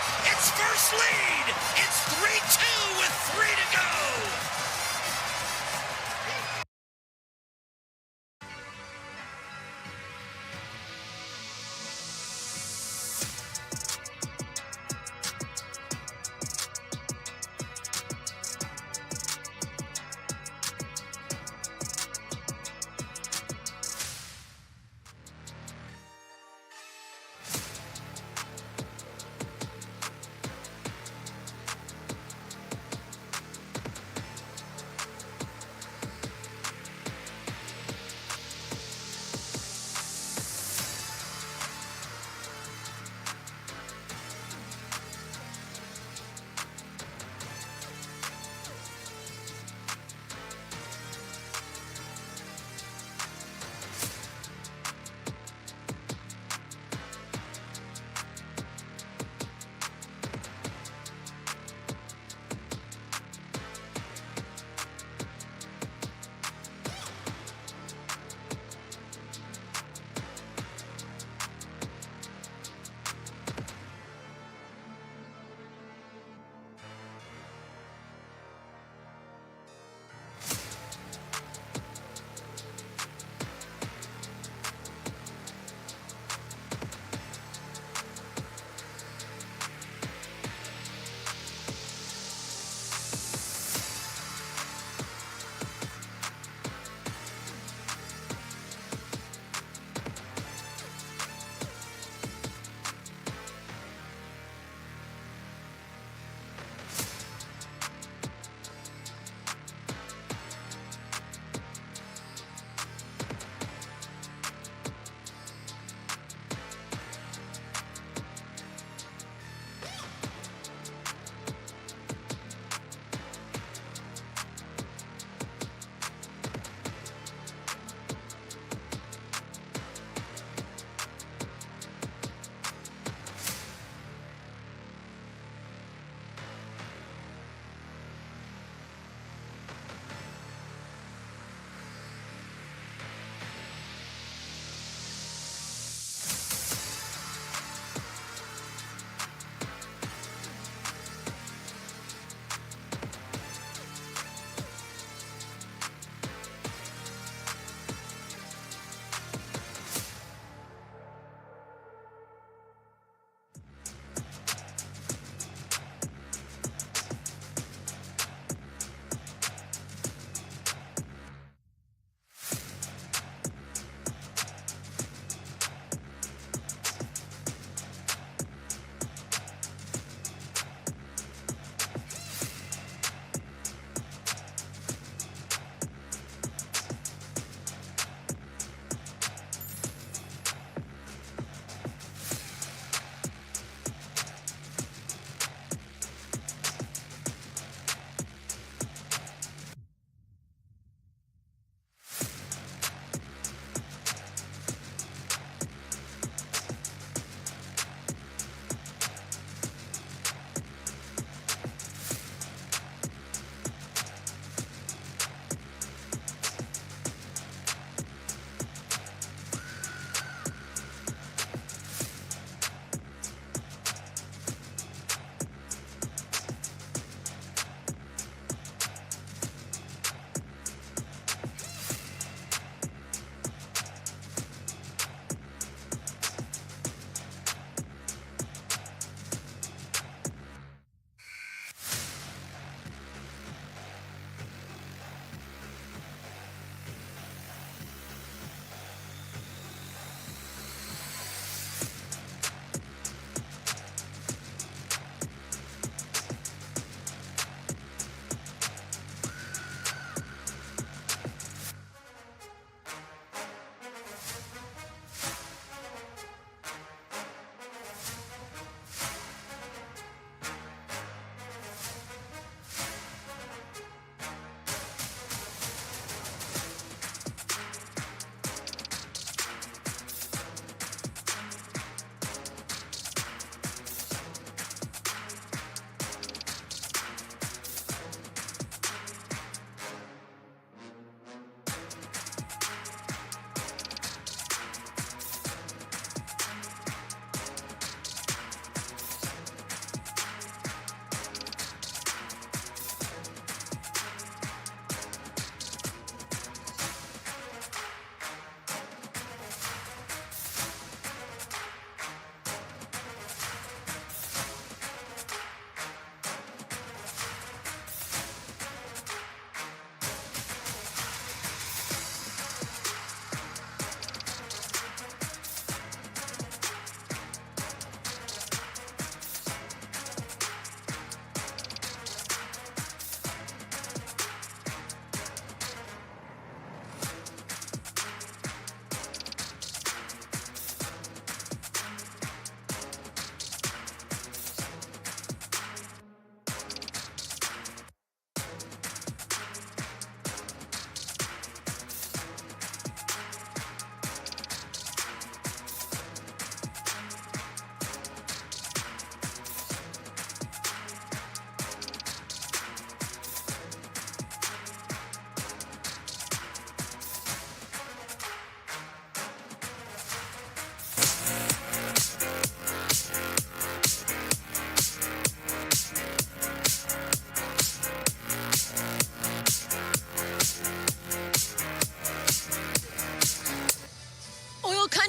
its first lead. It's 3-2 with 3 to go.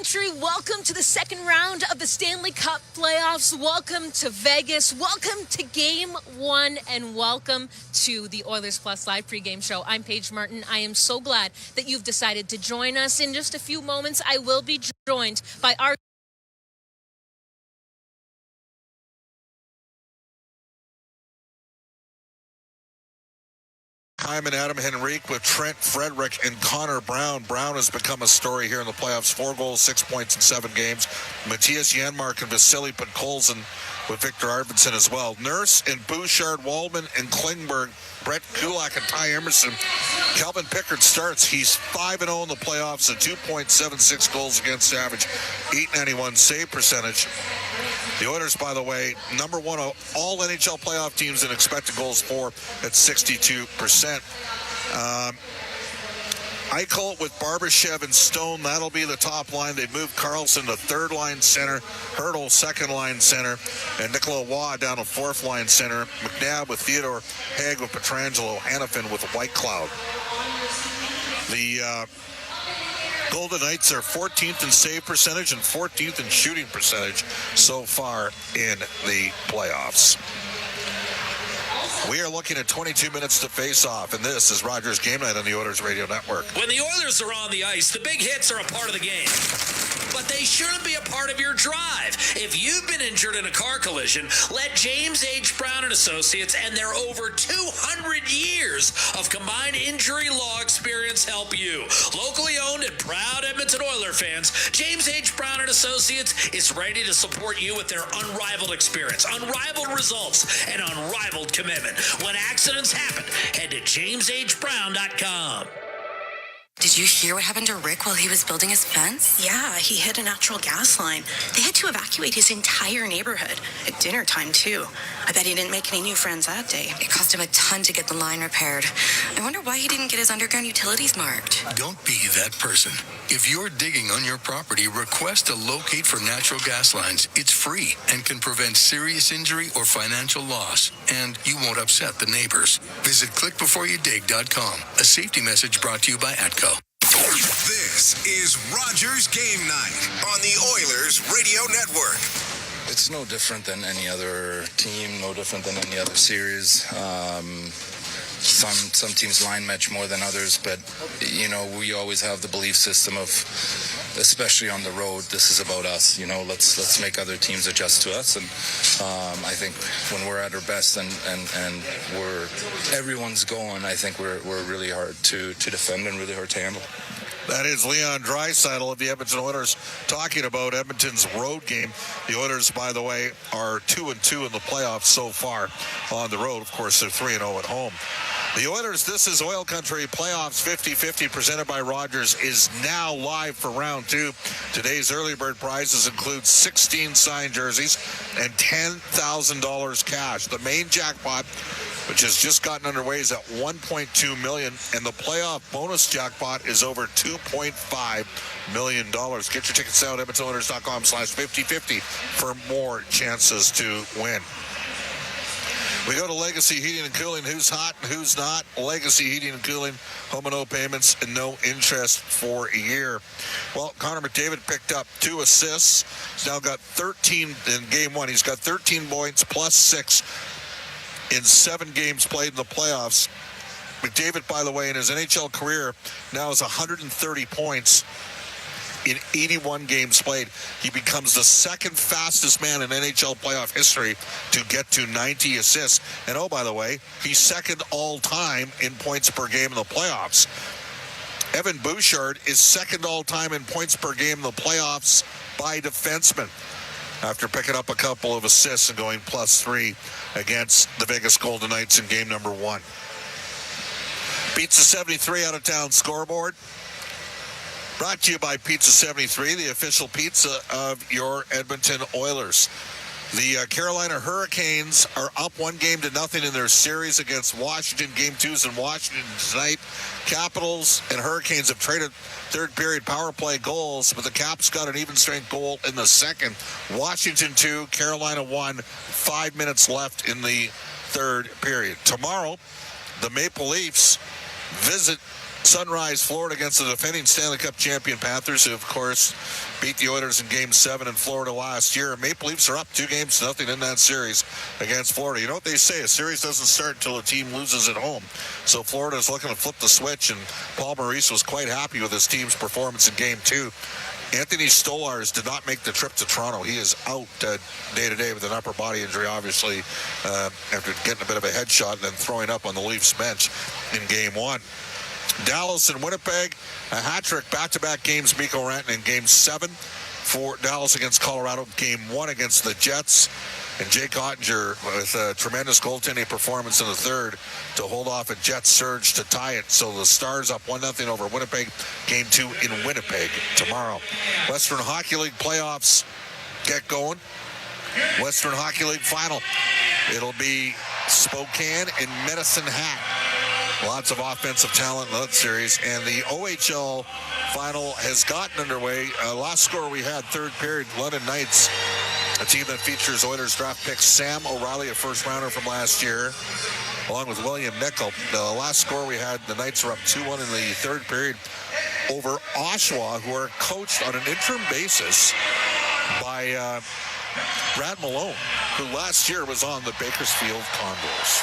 Country, welcome to the second round of the Stanley Cup playoffs. Welcome to Vegas. Welcome to Game 1, and welcome to the Oilers Plus Live pregame show. I'm Paige Martin. I am so glad that you've decided to join us. In just a few moments, I will be joined by our Hyman, Adam Henrique with Trent Frederick and Connor Brown. Brown has become a story here in the playoffs. 4 goals, 6 points in 7 games. Matthias Janmark and Vasily Podkolzin with Victor Arvidsson as well. Nurse and Bouchard, Waldman and Klingberg, Brett Kulak and Ty Emerson. Calvin Pickard starts. He's 5-0 in the playoffs at 2.76 goals against average, 891 save percentage. The Oilers, by the way, number one of all NHL playoff teams in expected goals for at 62%. Eichel with Barbashev and Stone, that'll be the top line. They've moved Carlson to third-line center, Hurdle second-line center, and Nicola Waugh down to fourth-line center. McNabb with Theodore, Haig with Pietrangelo, Hanifin with Whitecloud. The Golden Knights are 14th in save percentage and 14th in shooting percentage so far in the playoffs. We are looking at 22 minutes to face off, and this is Rogers Game Night on the Oilers Radio Network. When the Oilers are on the ice, the big hits are a part of the game. But they shouldn't be a part of your drive. If you've been injured in a car collision, let James H. Brown & Associates and their over 200 years of combined injury law experience help you. Locally owned and proud Edmonton Oiler fans, James H. Brown & Associates is ready to support you with their unrivaled experience, unrivaled results, and unrivaled commitment. When accidents happen, head to jameshbrown.com. Did you hear what happened to Rick while he was building his fence? Yeah, he hit a natural gas line. They had to evacuate his entire neighborhood at dinner time, too. I bet he didn't make any new friends that day. It cost him a ton to get the line repaired. I wonder why he didn't get his underground utilities marked. Don't be that person. If you're digging on your property, request a locate for natural gas lines. It's free and can prevent serious injury or financial loss. And you won't upset the neighbors. Visit clickbeforeyoudig.com. A safety message brought to you by ATCO. This is Rogers Game Night on the Oilers Radio Network. It's no different than any other team, no different than any other series. Some teams line match more than others, but, you know, we always have the belief system of, especially on the road, this is about us. You know, let's make other teams adjust to us. And I think when we're at our best and everyone's going, I think we're really hard to defend and really hard to handle. That is Leon Draisaitl of the Edmonton Oilers talking about Edmonton's road game. The Oilers, by the way, are 2-2 in the playoffs so far on the road. Of course, they're 3-0 at home. The Oilers, this is Oil Country Playoffs 50-50 presented by Rogers, is now live for round 2. Today's early bird prizes include 16 signed jerseys and $10,000 cash. The main jackpot, which has just gotten underway, is at $1.2 million, and the playoff bonus jackpot is over $2.5 million. Get your tickets out at EdmontonOilers.com/5050 for more chances to win. We go to Legacy Heating and Cooling. Who's hot and who's not? Legacy Heating and Cooling. Home and no payments and no interest for a year. Well, Connor McDavid picked up 2 assists. He's now got 13 in game 1. He's got 13 points plus 6 in 7 games played in the playoffs. McDavid, by the way, in his NHL career now has 130 points in 81 games played. He becomes the second fastest man in NHL playoff history to get to 90 assists. And oh, by the way, he's second all time in points per game in the playoffs. Evan Bouchard is second all time in points per game in the playoffs by defensemen, after picking up a couple of assists and going +3 against the Vegas Golden Knights in game number 1. Pizza 73 out of town scoreboard. Brought to you by Pizza 73, the official pizza of your Edmonton Oilers. The Carolina Hurricanes are up 1-0 in their series against Washington. Game 2's in Washington tonight. Capitals and Hurricanes have traded third period power play goals, but the Caps got an even strength goal in the second. Washington 2, Carolina 1, 5 minutes left in the third period. Tomorrow, the Maple Leafs visit Sunrise, Florida against the defending Stanley Cup champion Panthers, who, of course, beat the Oilers in Game 7 in Florida last year. Maple Leafs are up 2-0 in that series against Florida. You know what they say, a series doesn't start until a team loses at home. So Florida is looking to flip the switch, and Paul Maurice was quite happy with his team's performance in Game 2. Anthony Stolarz did not make the trip to Toronto. He is out day-to-day with an upper body injury, obviously, after getting a bit of a headshot and then throwing up on the Leafs bench in Game 1. Dallas and Winnipeg, a hat-trick back-to-back games. Mikko Rantanen in Game 7 for Dallas against Colorado. Game 1 against the Jets. And Jake Ottinger with a tremendous goaltending performance in the third to hold off a Jets surge to tie it. So the Stars up 1-0 over Winnipeg. Game 2 in Winnipeg tomorrow. Western Hockey League playoffs get going. Western Hockey League final. It'll be Spokane and Medicine Hat. Lots of offensive talent in that series. And the OHL final has gotten underway. Last score we had, third period, London Knights, a team that features Oilers draft pick Sam O'Reilly, a first-rounder from last year, along with William Nickel. The last score we had, the Knights were up 2-1 in the third period over Oshawa, who are coached on an interim basis by Brad Malone, who last year was on the Bakersfield Condors.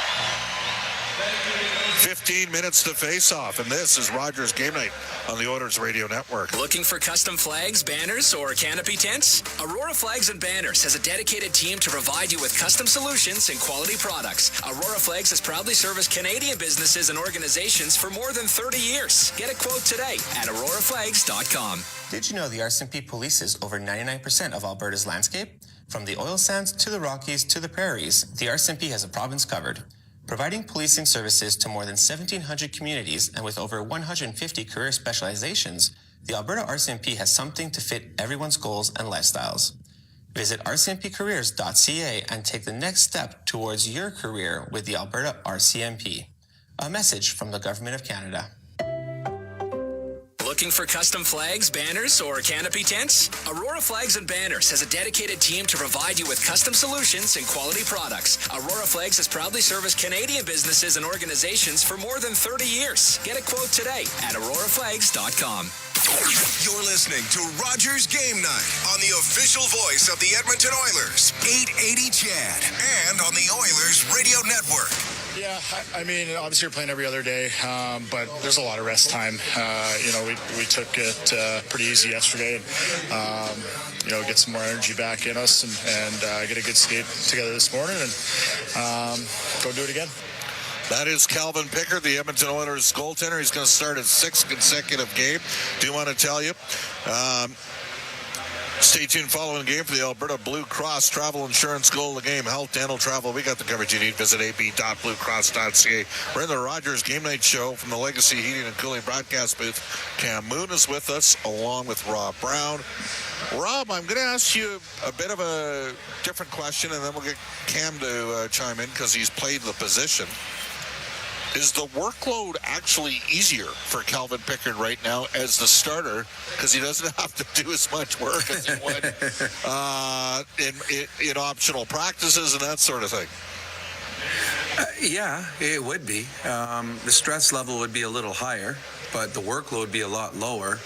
15 minutes to face off, and this is Rogers Game Night on the Oilers Radio Network. Looking for custom flags, banners, or canopy tents? Aurora Flags and Banners has a dedicated team to provide you with custom solutions and quality products. Aurora Flags has proudly serviced Canadian businesses and organizations for more than 30 years. Get a quote today at auroraflags.com. Did you know the RCMP polices over 99% of Alberta's landscape? From the oil sands to the Rockies to the prairies, the RCMP has a province covered. Providing policing services to more than 1,700 communities and with over 150 career specializations, the Alberta RCMP has something to fit everyone's goals and lifestyles. Visit rcmpcareers.ca and take the next step towards your career with the Alberta RCMP. A message from the Government of Canada. Looking for custom flags, banners, or canopy tents? Aurora Flags and Banners has a dedicated team to provide you with custom solutions and quality products. Aurora Flags has proudly serviced Canadian businesses and organizations for more than 30 years. Get a quote today at auroraflags.com. You're listening to Rogers Game Night on the official voice of the Edmonton Oilers, 880 CHAD, and on the Oilers Radio Network. Yeah, I mean, obviously we're playing every other day, but there's a lot of rest time. We took it pretty easy yesterday, and get some more energy back in us and get a good skate together this morning and go do it again. That is Calvin Pickard, the Edmonton Oilers goaltender. He's going to start his 6th consecutive game. Do want to tell you, stay tuned following the game for the Alberta Blue Cross Travel Insurance Goal of the Game. Health, dental, travel. We got the coverage you need. Visit ab.bluecross.ca. We're in the Rogers Game Night Show from the Legacy Heating and Cooling broadcast booth. Cam Moon is with us, along with Rob Brown. Rob, I'm going to ask you a bit of a different question, and then we'll get Cam to chime in because he's played the position. Is the workload actually easier for Calvin Pickard right now as the starter because he doesn't have to do as much work as he would in optional practices and that sort of thing? Yeah, it would be. The stress level would be a little higher, but the workload would be a lot lower.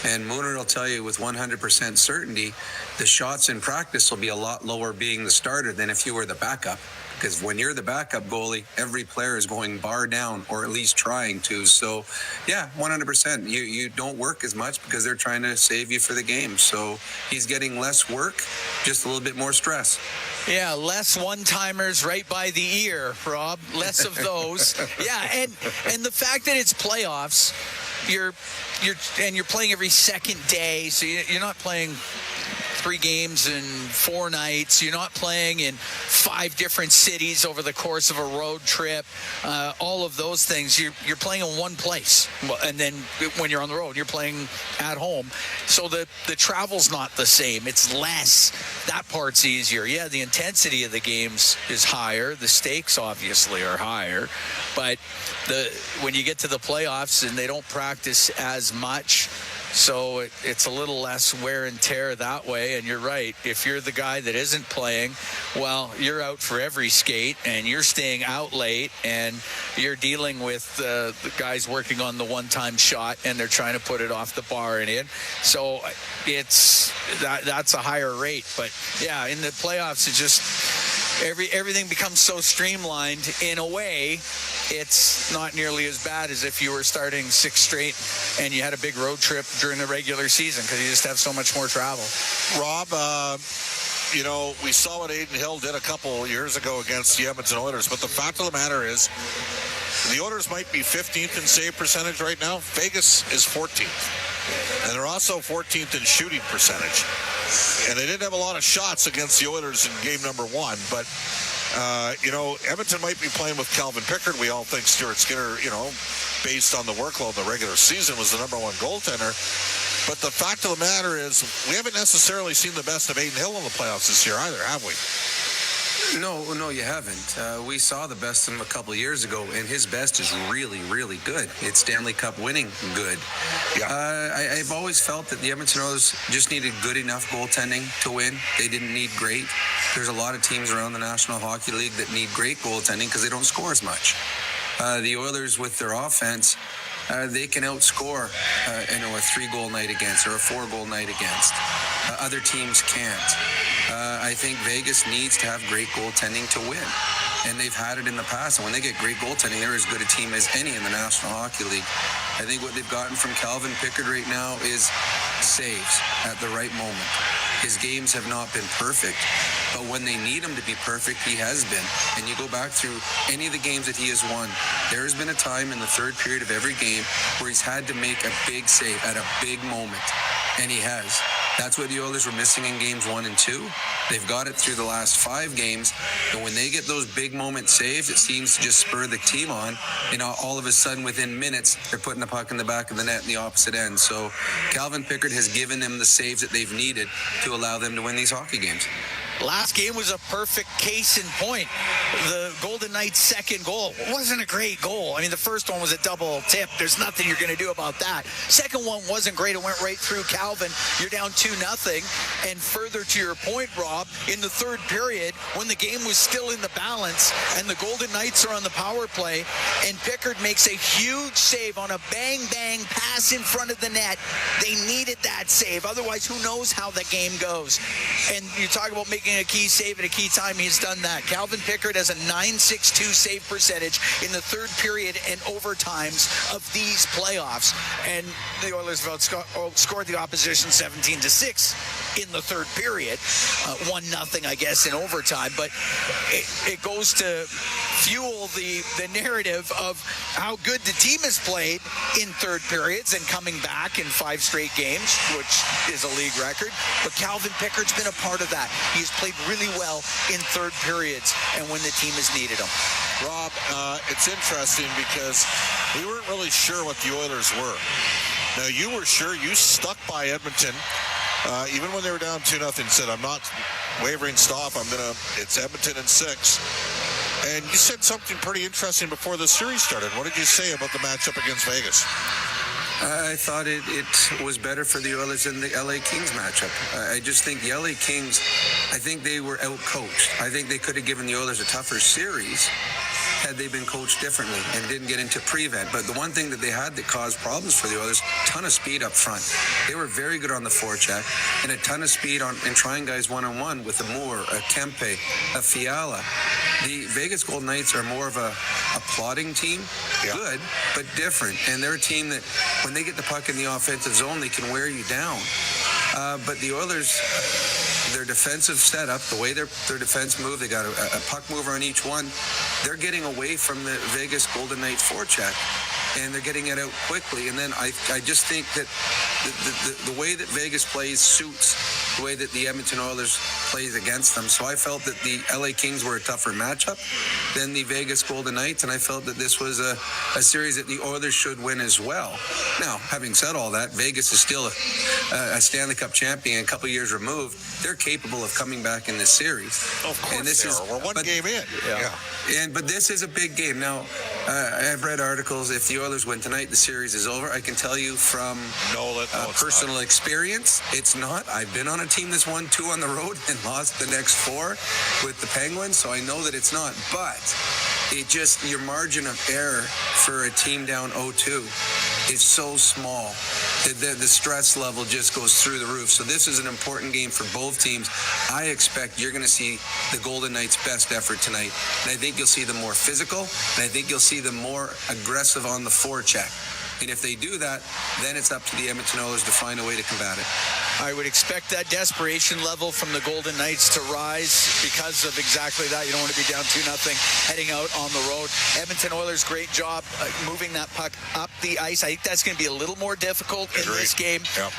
And Mooner will tell you with 100% certainty, the shots in practice will be a lot lower being the starter than if you were the backup. Because when you're the backup goalie, every player is going bar down, or at least trying to. So, yeah, 100%. You don't work as much because they're trying to save you for the game. So he's getting less work, just a little bit more stress. Yeah, less one-timers right by the ear, Rob. Less of those. Yeah, and the fact that it's playoffs, you're playing every second day, so you're not playing 3 games in 4 nights. You're not playing in 5 different cities over the course of a road trip. All of those things. You're playing in one place. And then when you're on the road, you're playing at home. So the travel's not the same. It's less. That part's easier. Yeah, the intensity of the games is higher. The stakes obviously are higher. But when you get to the playoffs and they don't practice as much, So it's a little less wear and tear that way. And you're right. If you're the guy that isn't playing, well, you're out for every skate and you're staying out late and you're dealing with the guys working on the one-time shot and they're trying to put it off the bar and in. So that's a higher rate. But yeah, in the playoffs, it just everything becomes so streamlined. In a way, it's not nearly as bad as if you were starting 6 straight and you had a big road trip during the regular season because you just have so much more travel. Rob, we saw what Aiden Hill did a couple years ago against the Edmonton Oilers, but the fact of the matter is the Oilers might be 15th in save percentage right now. Vegas is 14th. And they're also 14th in shooting percentage. And they didn't have a lot of shots against the Oilers in game number 1, but Edmonton might be playing with Calvin Pickard. We all think Stuart Skinner, based on the workload in the regular season, was the number 1 goaltender. But the fact of the matter is, we haven't necessarily seen the best of Aiden Hill in the playoffs this year either, have we? No, you haven't. We saw the best of him a couple of years ago, and his best is really, really good. It's Stanley Cup winning good. Yeah. I've always felt that the Edmonton Oilers just needed good enough goaltending to win. They didn't need great. There's a lot of teams around the National Hockey League that need great goaltending because they don't score as much. The Oilers, with their offense, they can outscore a 3-goal night against or a 4-goal night against. Other teams can't. I think Vegas needs to have great goaltending to win. And they've had it in the past. And when they get great goaltending, they're as good a team as any in the National Hockey League. I think what they've gotten from Calvin Pickard right now is saves at the right moment. His games have not been perfect, but when they need him to be perfect, he has been. And you go back through any of the games that he has won, there has been a time in the third period of every game where he's had to make a big save at a big moment, and he has. That's what the Oilers were missing in games 1 and 2. They've got it through the last 5 games, and when they get those big moment saves, it seems to just spur the team on. All of a sudden, within minutes, they're putting the puck in the back of the net in the opposite end. So Calvin Pickard has given them the saves that they've needed to allow them to win these hockey games. Last game was a perfect case in point. The Golden Knights' second goal wasn't a great goal. I mean, the first one was a double tip. There's nothing you're going to do about that. Second one wasn't great. It went right through Calvin. You're down 2-0. And further to your point, Rob, in the third period, when the game was still in the balance and the Golden Knights are on the power play and Pickard makes a huge save on a bang-bang pass in front of the net, they needed that save. Otherwise, who knows how the game goes. And you talk about making a key save at a key time. He's done that. Calvin Pickard has a .962 save percentage in the third period and overtimes of these playoffs. And the Oilers have outscored the opposition 17-6 in the third period. 1-0, I guess, in overtime. But it goes to fuel the narrative of how good the team has played in third periods and coming back in 5 straight games, which is a league record. But Calvin Pickard's been a part of that. He's played really well in third periods and when the team has needed him. Rob, it's interesting because we weren't really sure what the Oilers were. Now, you were sure. You stuck by Edmonton, even when they were down 2-0, said, I'm not wavering, stop. It's Edmonton in 6. And you said something pretty interesting before the series started. What did you say about the matchup against Vegas? I thought it was better for the Oilers than the LA Kings matchup. I just think the LA Kings, I think they were out-coached. I think they could have given the Oilers a tougher series had they been coached differently and didn't get into prevent. But the one thing that they had that caused problems for the Oilers, ton of speed up front. They were very good on the forecheck and a ton of speed in trying guys one-on-one with a Moore, a Kempe, a Fiala. The Vegas Golden Knights are more of a plotting team. Yeah. Good, but different. And they're a team that when they get the puck in the offensive zone, they can wear you down. But the Oilers, their defensive setup, the way their defense move, they got a puck mover on each one. They're getting away from the Vegas Golden Knights forecheck, and they're getting it out quickly. And then I just think that the way that Vegas plays suits the way that the Edmonton Oilers plays against them. So I felt that the LA Kings were a tougher matchup than the Vegas Golden Knights, and I felt that this was a series that the Oilers should win as well. Now, having said all that, Vegas is still a Stanley Cup champion, a couple years removed. They're capable of coming back in this series. Of course, we're one game in. Yeah. But this is a big game. Now, I've read articles. If the Oilers win tonight, the series is over. I can tell you from personal experience, it's not. I've been on a team that's won 2 on the road and lost the next 4 with the Penguins, so I know that it's not. But your margin of error for a team down 0-2 is so small. The stress level just goes through the roof. So this is an important game for both teams. I expect you're going to see the Golden Knights' best effort tonight. And I think you'll see them more physical, and I think you'll see them more aggressive on the forecheck. And if they do that, then it's up to the Edmonton Oilers to find a way to combat it. I would expect that desperation level from the Golden Knights to rise because of exactly that. You don't want to be down 2-0 heading out on the road. Edmonton Oilers, great job moving that puck up the ice. I think that's going to be a little more difficult in this game. Yep.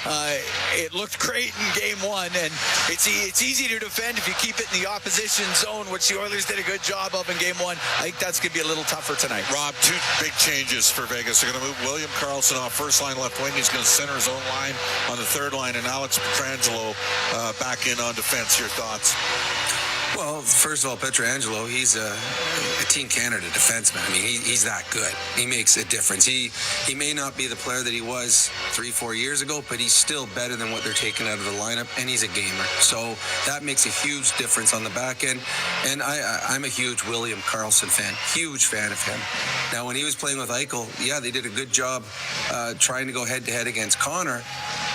It looked great in game 1, and it's easy to defend if you keep it in the opposition zone, which the Oilers did a good job of in game 1. I think that's going to be a little tougher tonight. Rob, 2 big changes for Vegas. They're going to move William Karlsson off first line left wing. He's going to center his own line on the third line, and Alex Pietrangelo back in on defense. Your thoughts? Well, first of all, Pietrangelo, he's a Team Canada defenseman. I mean, he's that good. He makes a difference. He may not be the player that he was 3-4 years ago, but he's still better than what they're taking out of the lineup, and he's a gamer. So that makes a huge difference on the back end. And I'm a huge William Karlsson fan, huge fan of him. Now, when he was playing with Eichel, yeah, they did a good job trying to go head-to-head against Connor,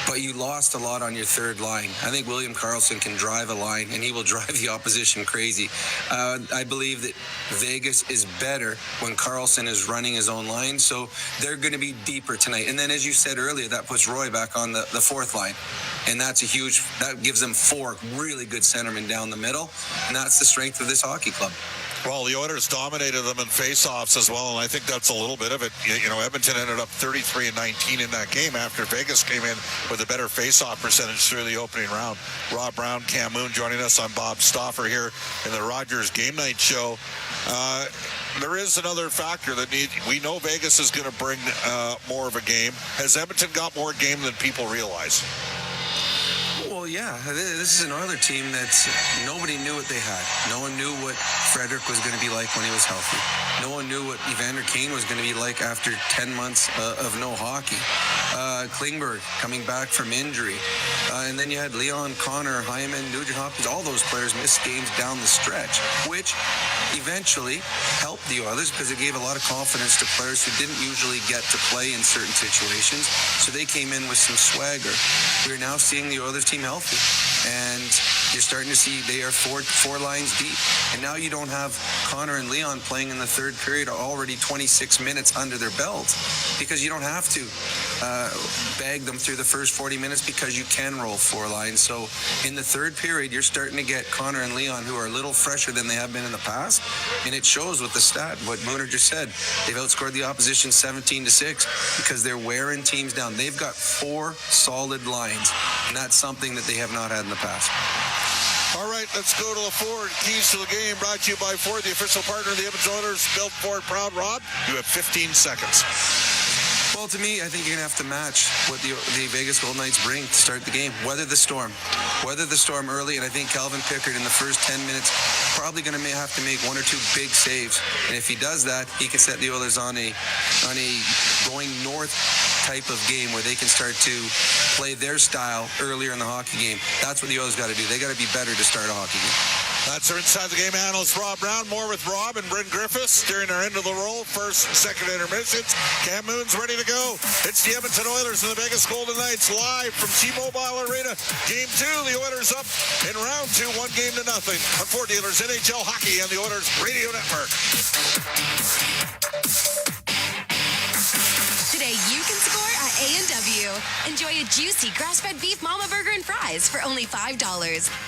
but you lost a lot on your third line. I think William Karlsson can drive a line, and he will drive the opposition crazy. I believe that Vegas is better when Karlsson is running his own line, so they're going to be deeper tonight. And then, as you said earlier, that puts Roy back on the fourth line, and that gives them 4 really good centermen down the middle, and that's the strength of this hockey club. Well, the Oilers dominated them in face-offs as well, and I think that's a little bit of it. You know, Edmonton ended up 33-19 in that game after Vegas came in with a better face-off percentage through the opening round. Rob Brown, Cam Moon joining us. I'm Bob Stauffer here in the Rogers Game Night Show. There is another factor that we know Vegas is going to bring more of a game. Has Edmonton got more game than people realize? Well, yeah, this is an Oiler team that nobody knew what they had. No one knew what Frederick was going to be like when he was healthy. No one knew what Evander Kane was going to be like after 10 months of no hockey. Klingberg coming back from injury. And then you had Leon, Connor, Hyman, Nugent Hopkins. All those players missed games down the stretch, which eventually helped the Oilers because it gave a lot of confidence to players who didn't usually get to play in certain situations. So they came in with some swagger. We're now seeing the Oilers team healthy, and you're starting to see they are four lines deep. And now you don't have Connor and Leon playing in the third period already 26 minutes under their belt, because you don't have to bag them through the first 40 minutes because you can roll 4 lines. So in the third period, you're starting to get Connor and Leon, who are a little fresher than they have been in the past, and it shows with the stat, what Mooner just said. They've outscored the opposition 17-6 because they're wearing teams down. They've got 4 solid lines, and that's something that they have not had in the past. All right, let's go to the Ford Keys to the Game, brought to you by Ford, the official partner of the Edmonton Oilers. Built Ford proud. Rob, you have 15 seconds. Well, to me, I think you're going to have to match what the Vegas Golden Knights bring to start the game. Weather the storm early, and I think Calvin Pickard in the first 10 minutes probably going to have to make 1 or 2 big saves. And if he does that, he can set the Oilers on a going north type of game where they can start to play their style earlier in the hockey game. That's what the Oilers got to do. They got to be better to start a hockey game. That's our Inside the Game analyst, Rob Brown. More with Rob and Bryn Griffiths during our end of the roll. First and second intermissions. Cam Moon's ready to go. It's the Edmonton Oilers and the Vegas Golden Knights live from T-Mobile Arena. Game 2, the Oilers up in round 2, 1-0 on Ford Dealers NHL Hockey on the Oilers Radio Network. Today you can score at A&W. Enjoy a juicy grass-fed beef mama burger and fries for only $5.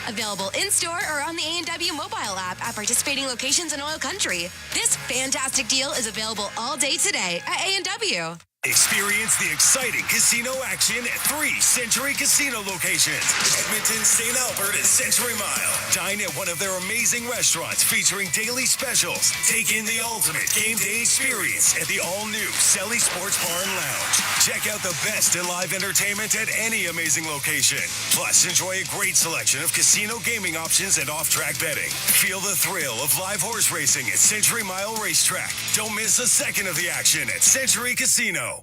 Available in-store or on the A&W mobile app at participating locations in OilCountry. This fantastic deal is available all day today at A&W. Experience the exciting casino action at 3 Century Casino locations. Edmonton, St. Albert, and Century Mile. Dine at one of their amazing restaurants featuring daily specials. Take in the ultimate game day experience at the all-new Selly Sports Bar and Lounge. Check out the best in live entertainment at any amazing location. Plus, enjoy a great selection of casino gaming options and off-track betting. Feel the thrill of live horse racing at Century Mile Racetrack. Don't miss a second of the action at Century Casino.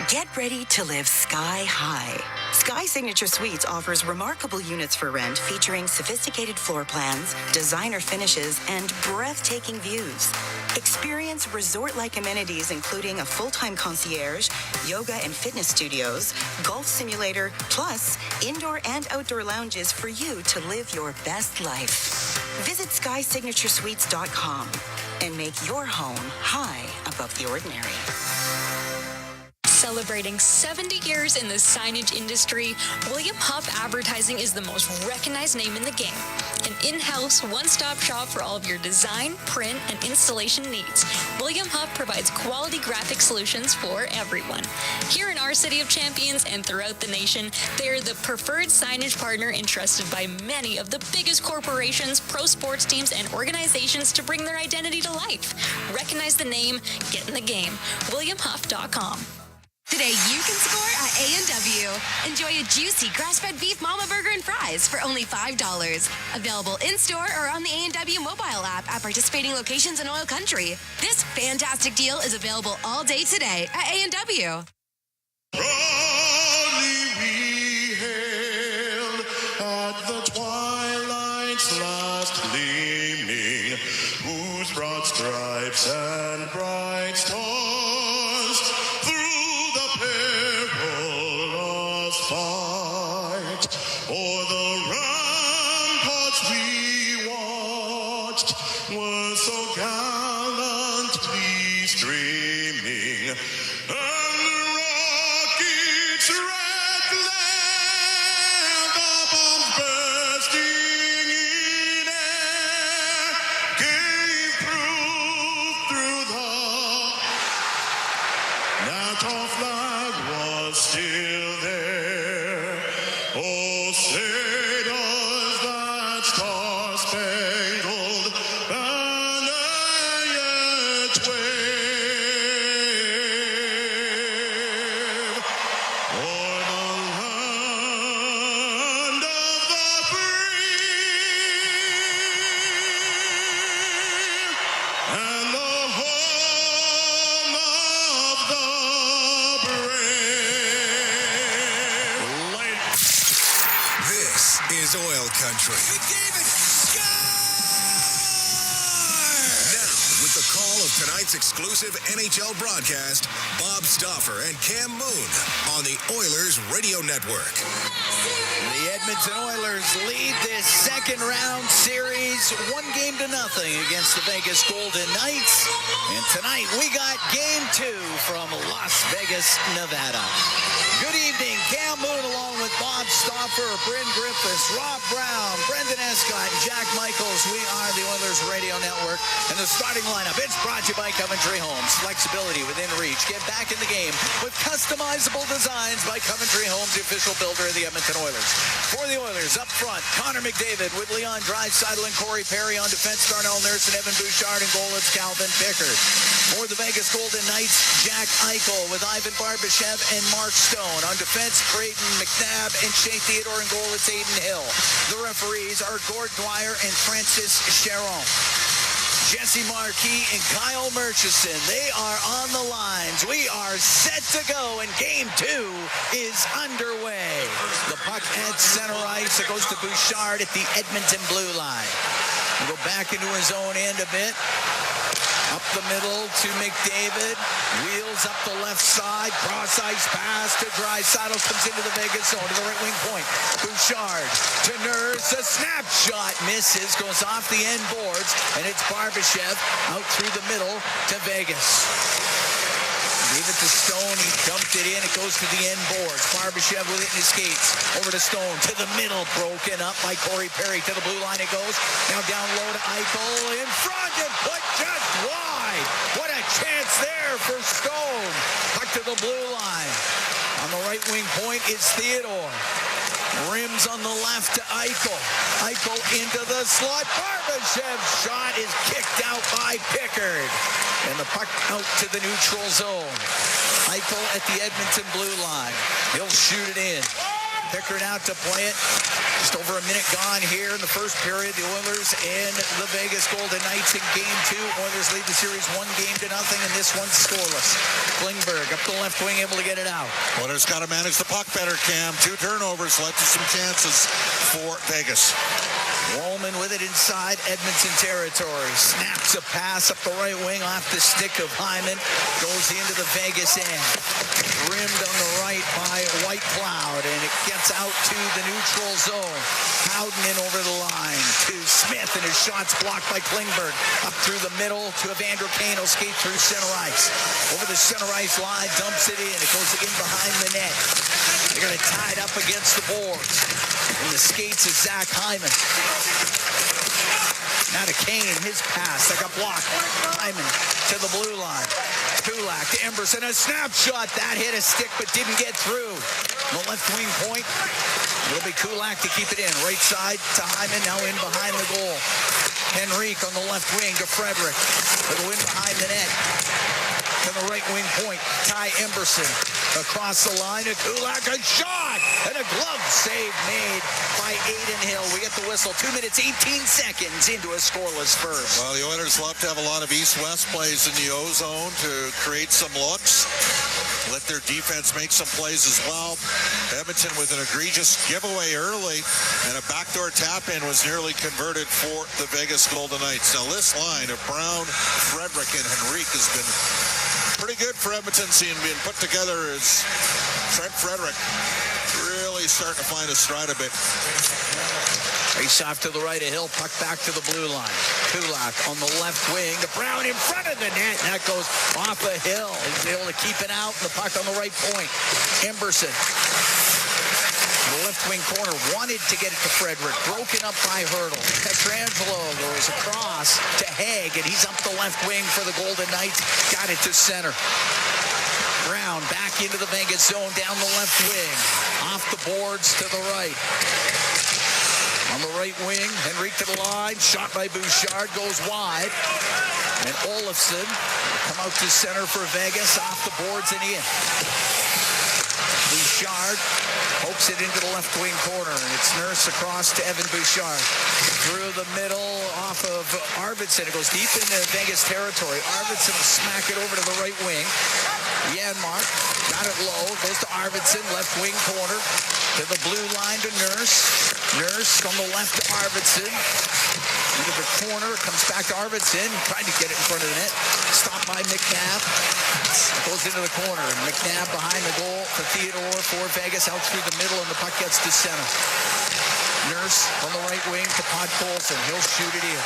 Get ready to live sky high. Sky Signature Suites offers remarkable units for rent featuring sophisticated floor plans, designer finishes, and breathtaking views. Experience resort-like amenities including a full-time concierge, yoga and fitness studios, golf simulator, plus indoor and outdoor lounges for you to live your best life. Visit skysignaturesuites.com and make your home high above the ordinary. Celebrating 70 years in the signage industry, William Huff Advertising is the most recognized name in the game. An in-house, one-stop shop for all of your design, print, and installation needs. William Huff provides quality graphic solutions for everyone. Here in our City of Champions and throughout the nation, they are the preferred signage partner entrusted by many of the biggest corporations, pro sports teams, and organizations to bring their identity to life. Recognize the name, get in the game. WilliamHuff.com. Today, you can score at A&W. Enjoy a juicy grass-fed beef mama burger and fries for only $5. Available in-store or on the A&W mobile app at participating locations in OilCountry. This fantastic deal is available all day today at A&W. Proudly we hailed at the twilight's last gleaming, whose broad stripes and bright stars through the perilous fight o'er the ramparts we watched were so gallantly streaming, and the rocket's red glare, the bombs bursting in air, gave proof through the that our flag was still there. Oh, say does that star-spangled banner yet wave o'er the land of the free and the home of the brave. This is Oil Country. Now, with the call of tonight's exclusive NHL broadcast, Bob Stauffer and Cam Moon on the Oilers Radio Network. The Edmonton Oilers lead this second round series 1-0 against the Vegas Golden Knights. And tonight we got game 2 from Las Vegas, Nevada. Good evening, Cam Moon along with Bob Stauffer, Bryn Griffiths, Rob Brown, Brendan Escott, and Jack Michaels. We are the Oilers Radio Network. And the starting lineup, it's brought to you by Coventry Homes. Flexibility within reach. Get back in the game with customizable designs by Coventry Homes, the official builder of the Edmonton Oilers. For the Oilers, up front, Connor McDavid with Leon Draisaitl and Corey Perry. On defense, Darnell Nurse and Evan Bouchard. And goal, it's Calvin Pickard. For the Vegas Golden Knights, Jack Eichel with Ivan Barbashev and Mark Stone. On defense, Creighton McNabb and Shea Theodore. And goal, it's Aiden Hill. The referees are Gord Dwyer and Francis Charon. Jesse Markey and Kyle Murchison, they are on the lines. We are set to go, and game 2 is underway. The puck at center ice. It goes to Bouchard at the Edmonton blue line. We'll go back into his own end a bit. Up the middle to McDavid. Wheels up the left side. Cross ice pass to Draisaitl. Comes into the Vegas zone to the right wing point. Bouchard to Nurse. A snapshot misses. Goes off the end boards. And it's Barbashev out through the middle to Vegas. Gave it to Stone. He dumped it in. It goes to the end boards. Barbashev with it in his skates. Over to Stone. To the middle. Broken up by Corey Perry. To the blue line it goes. Now down low to Eichel. In front and put just wide. What a chance there for Stone. Puck to the blue line. On the right wing point is Theodore. Rims on the left to Eichel. Eichel into the slot. Barbashev's shot is kicked out by Pickard. And the puck out to the neutral zone. Eichel at the Edmonton blue line. He'll shoot it in. Pickard out to play it. Just over a minute gone here in the first period. The Oilers and the Vegas Golden Knights in Game 2. Oilers lead the series 1-0, and this one's scoreless. Klingberg up the left wing, able to get it out. Oilers got to manage the puck better, Cam. 2 turnovers led to some chances for Vegas. Wollman with it inside Edmonton territory. Snaps a pass up the right wing off the stick of Hyman. Goes into the Vegas end. Rimmed on the right by White Cloud, and it gets out to the neutral zone. Howden in over the line to Smith, and his shot's blocked by Klingberg. Up through the middle to Evander Kane. He'll skate through center ice. Over the center ice line, dumps it in. It goes in behind the net. They're going to tie it up against the boards. And the skates of Zach Hyman. Now to Kane, his pass that got blocked. Hyman to the blue line. Kulak to Emberson, a snapshot. That hit a stick but didn't get through. The left wing point. It'll be Kulak to keep it in. Right side to Hyman, now in behind the goal. Henrique on the left wing to Frederick. It'll in behind the net. To the right wing point, Ty Emberson. Across the line to Kulak, a shot! And a glove save made by Aiden Hill. We get the whistle. 2 minutes, 18 seconds into a scoreless first. Well, the Oilers love to have a lot of east-west plays in the O-zone to create some looks. Let their defense make some plays as well. Edmonton with an egregious giveaway early, and a backdoor tap-in was nearly converted for the Vegas Golden Knights. Now, this line of Brown, Frederick, and Henrique has been pretty good for Edmonton, seeing being put together as Trent Frederick really starting to find his stride a bit. Face off to the right of Hill, puck back to the blue line. Kulak on the left wing to Brown in front of the net, and that goes off a Hill. He's able to keep it out, and the puck on the right point. Emberson. The left wing corner wanted to get it to Frederick. Broken up by Hurdle. Petrangelo goes across to Haig, and he's up the left wing for the Golden Knights. Got it to center. Brown back into the Vegas zone down the left wing. Off the boards to the right. On the right wing, Henrique to the line. Shot by Bouchard, goes wide. And Olofsson come out to center for Vegas. Off the boards and in. Bouchard pokes it into the left wing corner, and it's Nurse across to Evan Bouchard. Through the middle, off of Arvidsson. It goes deep into Vegas territory. Arvidsson will smack it over to the right wing. Janmark got it low, goes to Arvidsson, left wing corner. To the blue line to Nurse. Nurse on the left to Arvidsson. Into the corner, comes back to Arvidsson, trying to get it in front of the net. Stopped by McNabb. Goes into the corner. McNabb behind the goal for Theodore for Vegas, out through the middle, and the puck gets to center. Nurse on the right wing to Podkolzin. He'll shoot it in.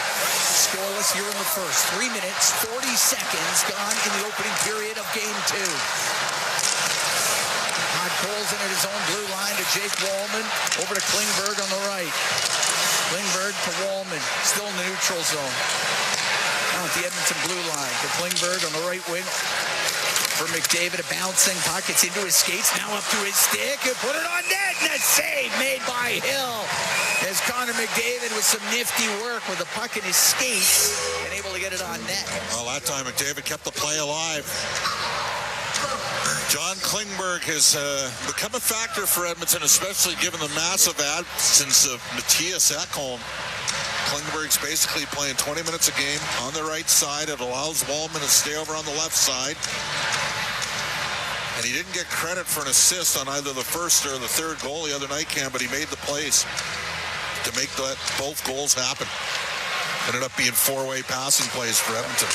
Scoreless here in the first. 3 minutes, 40 seconds gone in the opening period of Game 2. Podkolzin at his own blue line to Jake Wallman. Over to Klingberg on the right. Klingberg to Wallman. Still in the neutral zone. Now at the Edmonton blue line to Klingberg on the right wing. For McDavid, a bouncing puck. It's into his skates. Now up to his stick. And put it on net. And a save made by Hill. As Connor McDavid with some nifty work with the puck in his skates and able to get it on net. Well, that time McDavid kept the play alive. John Klingberg has become a factor for Edmonton, especially given the massive absence of Matthias Ekholm. Klingberg's basically playing 20 minutes a game on the right side. It allows Wallman to stay over on the left side. And he didn't get credit for an assist on either the first or the third goal the other night, Cam, but he made the plays to make both goals happen. Ended up being four-way passing plays for Edmonton.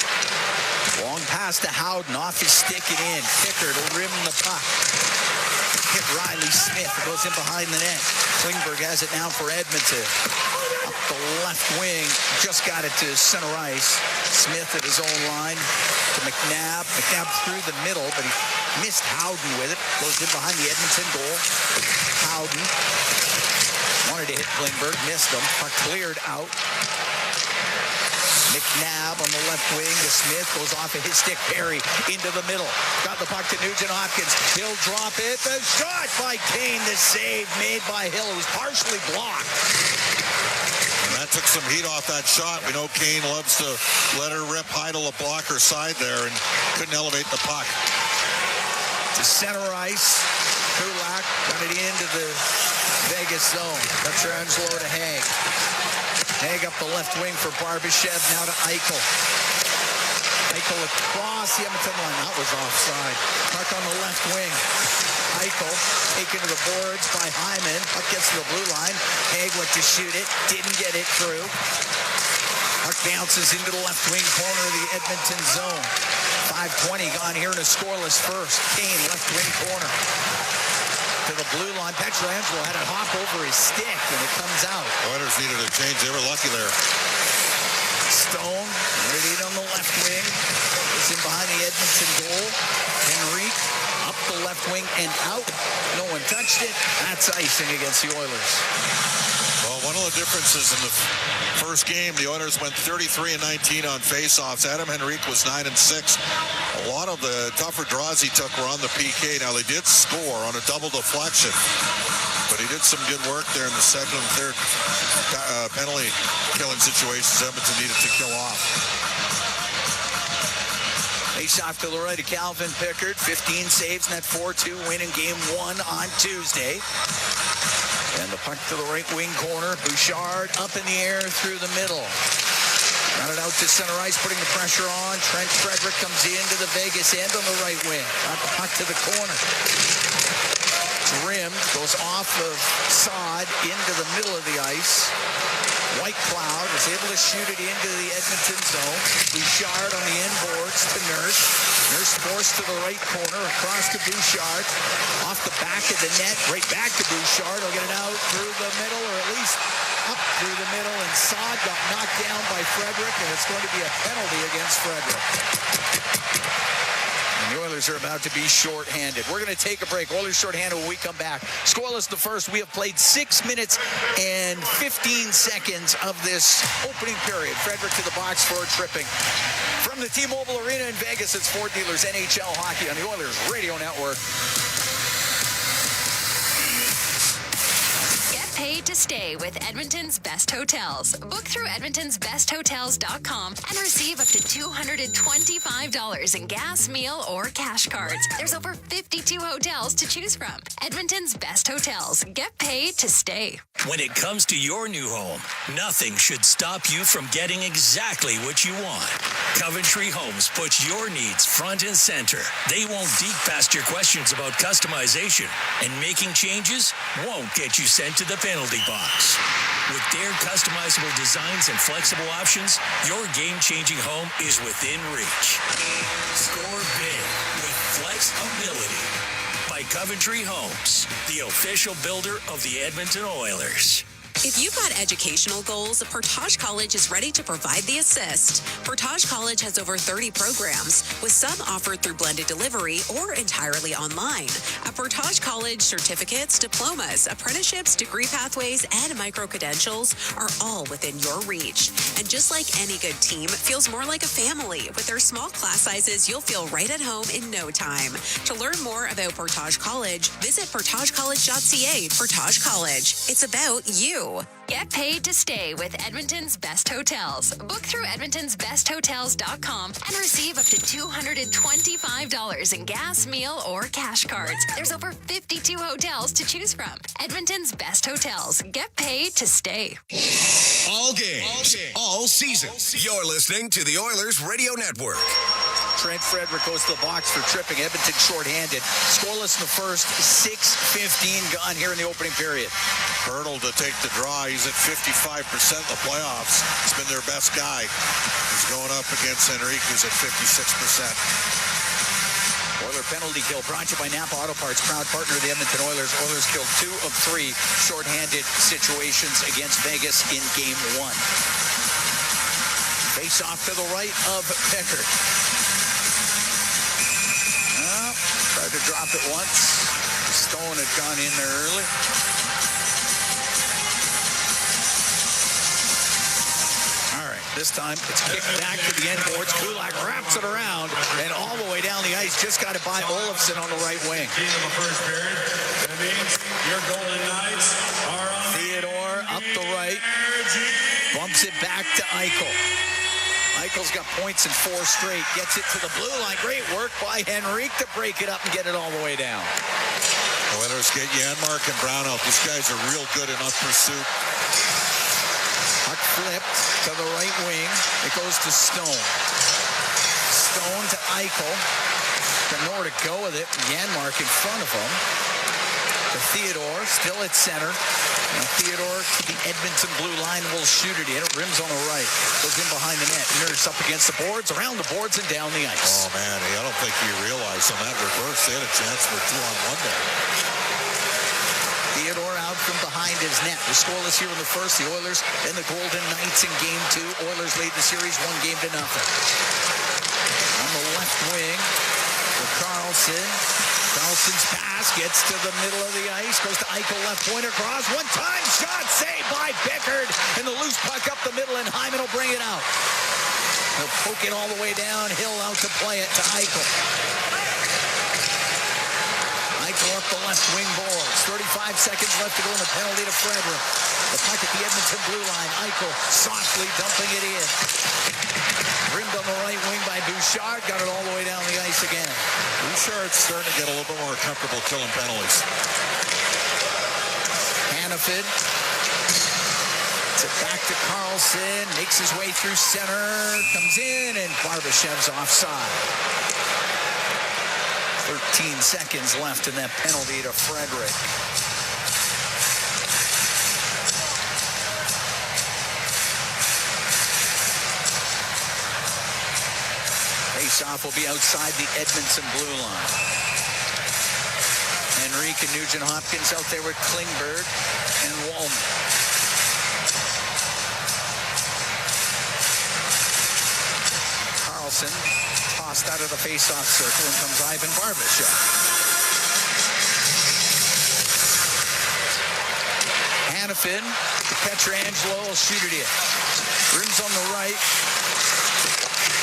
Long pass to Howden, off his stick and in. Pickard will rim the puck. Hit Riley Smith. It goes in behind the net. Klingberg has it now for Edmonton. Up the left wing. Just got it to center ice. Smith at his own line to McNabb. McNabb through the middle, but he missed Howden with it. Goes in behind the Edmonton goal. Howden wanted to hit Klingberg. Missed him. Puck cleared out. McNabb on the left wing to Smith. Goes off of his stick. Perry into the middle. Got the puck to Nugent Hopkins. He'll drop it. The shot by Kane. The save made by Hill. It was partially blocked. And that took some heat off that shot. We know Kane loves to let her rip high to the blocker side there and couldn't elevate the puck. To center ice. Kulak got it into the Vegas zone. Pietrangelo to Haig. Haig up the left wing for Barbashev. Now to Eichel. Eichel across the Edmonton line. That was offside. Puck on the left wing. Eichel taken to the boards by Hyman. Puck gets to the blue line. Haig went to shoot it. Didn't get it through. Puck bounces into the left wing corner of the Edmonton zone. 5:20 gone here in a scoreless first. Kane, left wing corner. To the blue line. Pietrangelo had it hop over his stick, and it comes out. Oilers needed a change. They were lucky there. Stone, ready on the left wing. Is in behind the Edmonton goal. Henrique up the left wing and out. No one touched it. That's icing against the Oilers. Well, one of the differences in the first game, the Oilers went 33-19 on faceoffs. Adam Henrique was 9-6. A lot of the tougher draws he took were on the PK. Now, they did score on a double deflection, but he did some good work there in the second and third penalty killing situations Edmonton needed to kill off. Face off to the right of Calvin Pickard. 15 saves in that 4-2 win in Game 1 on Tuesday. And the puck to the right wing corner. Bouchard up in the air through the middle. Got it out to center ice, putting the pressure on. Trent Frederick comes into the Vegas end on the right wing. Got the puck to the corner. Rim goes off of Saad into the middle of the ice. White Cloud was able to shoot it into the Edmonton zone. Bouchard on the end boards to Nurse. Nurse forced to the right corner, across to Bouchard. Off the back of the net, right back to Bouchard. He'll get it out through the middle, or at least up through the middle. And Saad got knocked down by Frederick, and it's going to be a penalty against Frederick. And the Oilers are about to be shorthanded. We're going to take a break. Oilers shorthanded when we come back. Scoreless the first. We have played 6 minutes and 15 seconds of this opening period. Frederick to the box for a tripping. From the T-Mobile Arena in Vegas, it's Ford Dealers NHL Hockey on the Oilers Radio Network. Paid to stay with Edmonton's Best Hotels. Book through edmontonsbesthotels.com and receive up to $225 in gas, meal, or cash cards. There's over 52 hotels to choose from. Edmonton's Best Hotels. Get paid to stay. When it comes to your new home, nothing should stop you from getting exactly what you want. Coventry Homes puts your needs front and center. They won't deke past your questions about customization, and making changes won't get you sent to the penalty box. With their customizable designs and flexible options, your game-changing home is within reach. Score big with flexibility by Coventry Homes, the official builder of the Edmonton Oilers. If you've got educational goals, Portage College is ready to provide the assist. Portage College has over 30 programs, with some offered through blended delivery or entirely online. At Portage College, certificates, diplomas, apprenticeships, degree pathways, and micro-credentials are all within your reach. And just like any good team, it feels more like a family. With their small class sizes, you'll feel right at home in no time. To learn more about Portage College, visit portagecollege.ca. Portage College. It's about you. Get paid to stay with Edmonton's Best Hotels. Book through edmontonsbesthotels.com and receive up to $225 in gas, meal, or cash cards. There's over 52 hotels to choose from. Edmonton's Best Hotels. Get paid to stay. All games, all season. You're listening to the Oilers Radio Network. Trent Frederick goes to the box for tripping. Edmonton shorthanded. Scoreless in the first. 6:15 gone here in the opening period. Hurdle to take the draw. He's at 55% in the playoffs. He's been their best guy. He's going up against Henrique, who's at 56%. Oiler penalty kill brought to you by Napa Auto Parts, proud partner of the Edmonton Oilers. Oilers killed 2 of 3 shorthanded situations against Vegas in Game 1. Face off to the right of Pickard. Tried to drop it once. Stone had gone in there early. All right, This time it's kicked back to the end boards. Kulak wraps it around and all the way down the ice. Just got it by Olofsson on the right wing. That means your Golden Knights are on Theodore up the right. Bumps it back to Eichel. Eichel's got points in 4 straight. Gets it to the blue line. Great work by Henrique to break it up and get it all the way down. The Oilers get Janmark and Brown out. These guys are real good in up pursuit. Puck flipped to the right wing. It goes to Stone. Stone to Eichel. Got nowhere to go with it. Janmark in front of him. To Theodore, still at center. Now Theodore to the Edmonton blue line will shoot it in. It rims on the right. Goes in behind the net. Nurse up against the boards, around the boards, and down the ice. Oh, man. I don't think you realize on that reverse, they had a chance for a 2-on-1 there. Theodore out from behind his net. We're scoreless here in the first. The Oilers and the Golden Knights in Game 2. Oilers lead the series 1-0. On the left wing for Carlson. Carlson's pass gets to the middle of the ice. Goes to Eichel, left point across. One-time shot saved by Pickard. And the loose puck up the middle, and Hyman will bring it out. He'll poke it all the way down. Hill out to play it to Eichel. Eichel up the left wing boards. 35 seconds left to go in the penalty to Frederick. The puck at the Edmonton blue line. Eichel softly dumping it in. Rimmed on the right wing by Bouchard. Got it all the way down the ice again. Bouchard's starting to get a little bit more comfortable killing penalties. Hanifin. It's back to Carlson. Makes his way through center. Comes in, and Barbashev's offside. 13 seconds left in that penalty to Frederick. Face-off will be outside the Edmonton blue line. Henrique and Nugent-Hopkins out there with Klingberg and Wallman. Carlson tossed out of the face-off circle, and comes Ivan Barbashev. Hanifin to Pietrangelo will shoot it in. Rims on the right.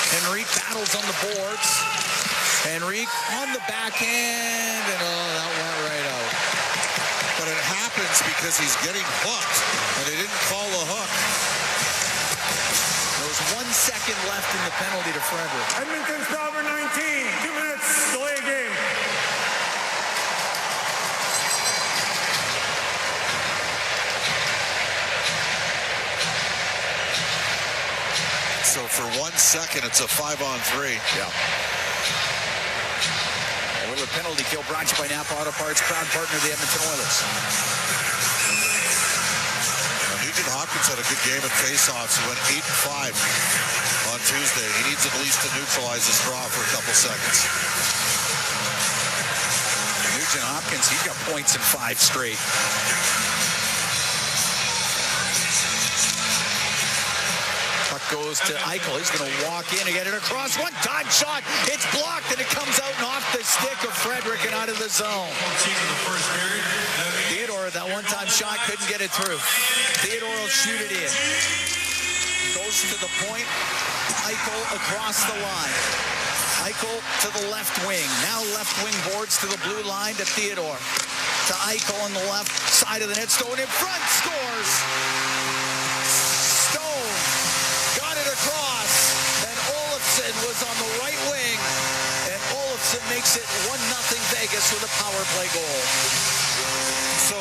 Henrique battles on the boards. Henrique on the backhand, and that went right out. But it happens because he's getting hooked, and they didn't call the hook. There was 1 second left in the penalty to Frederick. Edmonton's number 19. 2 minutes, delay game. So for 1 second, it's a 5-on-3. Yeah. A little penalty kill brought to you by Napa Auto Parts, proud partner of the Edmonton Oilers. Nugent-Hopkins had a good game at faceoffs. He went 8-5 on Tuesday. He needs at least to neutralize his draw for a couple seconds. Nugent-Hopkins, he's got points in 5 straight. Puck goes to Eichel. He's going to walk in and get it across. One-time shot. It's blocked, and it comes out and off the stick of Frederick and out of the zone. Theodore, that one-time shot, couldn't get it through. Theodore will shoot it in. Goes to the point. Eichel across the line. Eichel to the left wing. Now left wing boards to the blue line to Theodore. To Eichel on the left side of the net. Stone in front. Scores. Stone got it across. And Olofsson was on the right wing. And Olofsson makes it 1-0 Vegas with a power play goal. So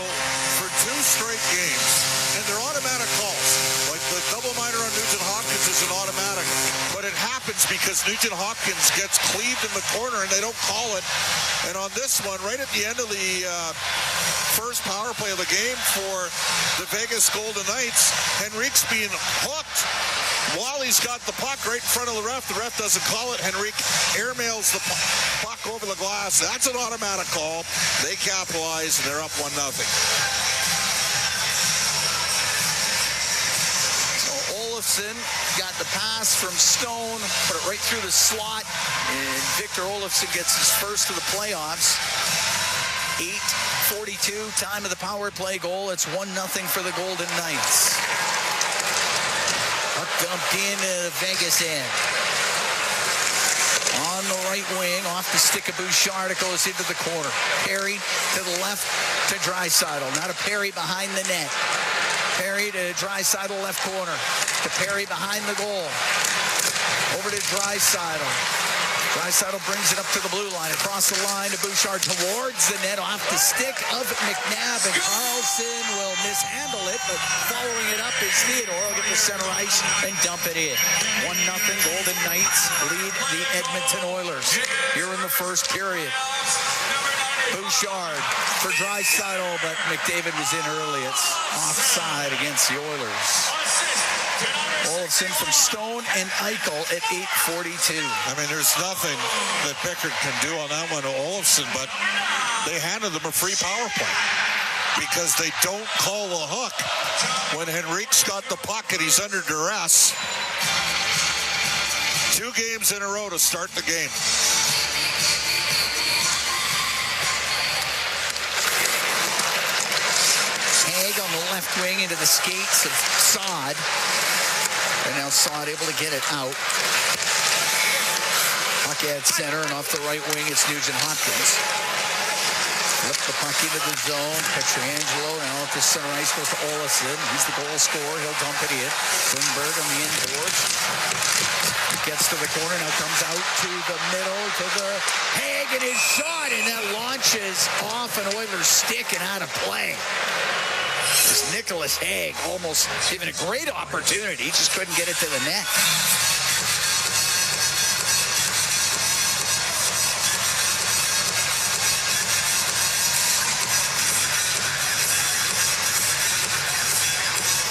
for 2 straight games, and they're automatic calls. Like the double minor on Nugent-Hopkins is an automatic. But it happens because Nugent-Hopkins gets cleaved in the corner and they don't call it. And on this one, right at the end of the first power play of the game for the Vegas Golden Knights, Henrique's being hooked while he's got the puck right in front of the ref. The ref doesn't call it. Henrique airmails the puck over the glass. That's an automatic call. They capitalize, and they're up 1-0. Olofsson got the pass from Stone, put it right through the slot, and Victor Olofsson gets his first of the playoffs. 8:42, time of the power play goal. It's 1-0 for the Golden Knights. Puck dumped in the Vegas end. On the right wing, off the stick of Bouchard, it goes into the corner. Perry to the left to Draisaitl. Now to Perry behind the net. Perry to Draisaitl, left corner. To Perry behind the goal. Over to Draisaitl. Draisaitl brings it up to the blue line. Across the line to Bouchard towards the net. Off the stick of McNabb. And Carlson will mishandle it, but following it up is Theodore. Will get to center ice and dump it in. 1-0 Golden Knights lead the Edmonton Oilers here in the first period. Bouchard for Draisaitl, but McDavid was in early. It's offside against the Oilers. Olofsson from Stone and Eichel at 8:42. I mean, there's nothing that Pickard can do on that one to Olofsson, but they handed them a free power play because they don't call the hook when Henrique's got the puck and he's under duress. 2 games in a row to start the game. Haig on the left wing into the skates of Saad. And now Saad able to get it out. Puck at center, and off the right wing, it's Nugent-Hopkins. Flip the puck into the zone. Pietrangelo now at the center ice goes to Olofsson. He's the goal scorer. He'll dump it in. Lindbergh on the inboards. Gets to the corner, now comes out to the middle, to the Haig, and his shot, and that launches off an Oilers stick and out of play. This Nicholas Haig almost given a great opportunity, just couldn't get it to the net.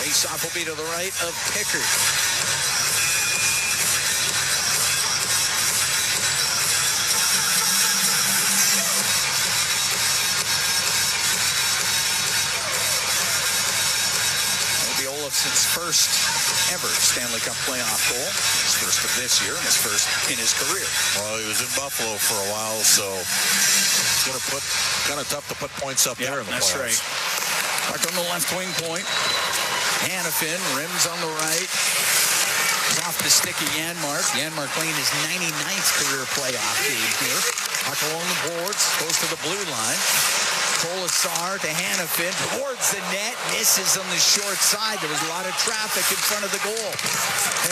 Face-off will be to the right of Pickard. Olofsson's first ever Stanley Cup playoff goal. His first of this year and his first in his career. Well, he was in Buffalo for a while, so it's going to put kind of tough to put points up there in the playoffs. That's right. Puck on the left wing point. Hannafin rims on the right. It's off the stick of Janmark. Janmark playing his 99th career playoff game here. Puck along the boards, goes to the blue line. Colasar to Hannafin towards the net, misses on the short side. There was a lot of traffic in front of the goal.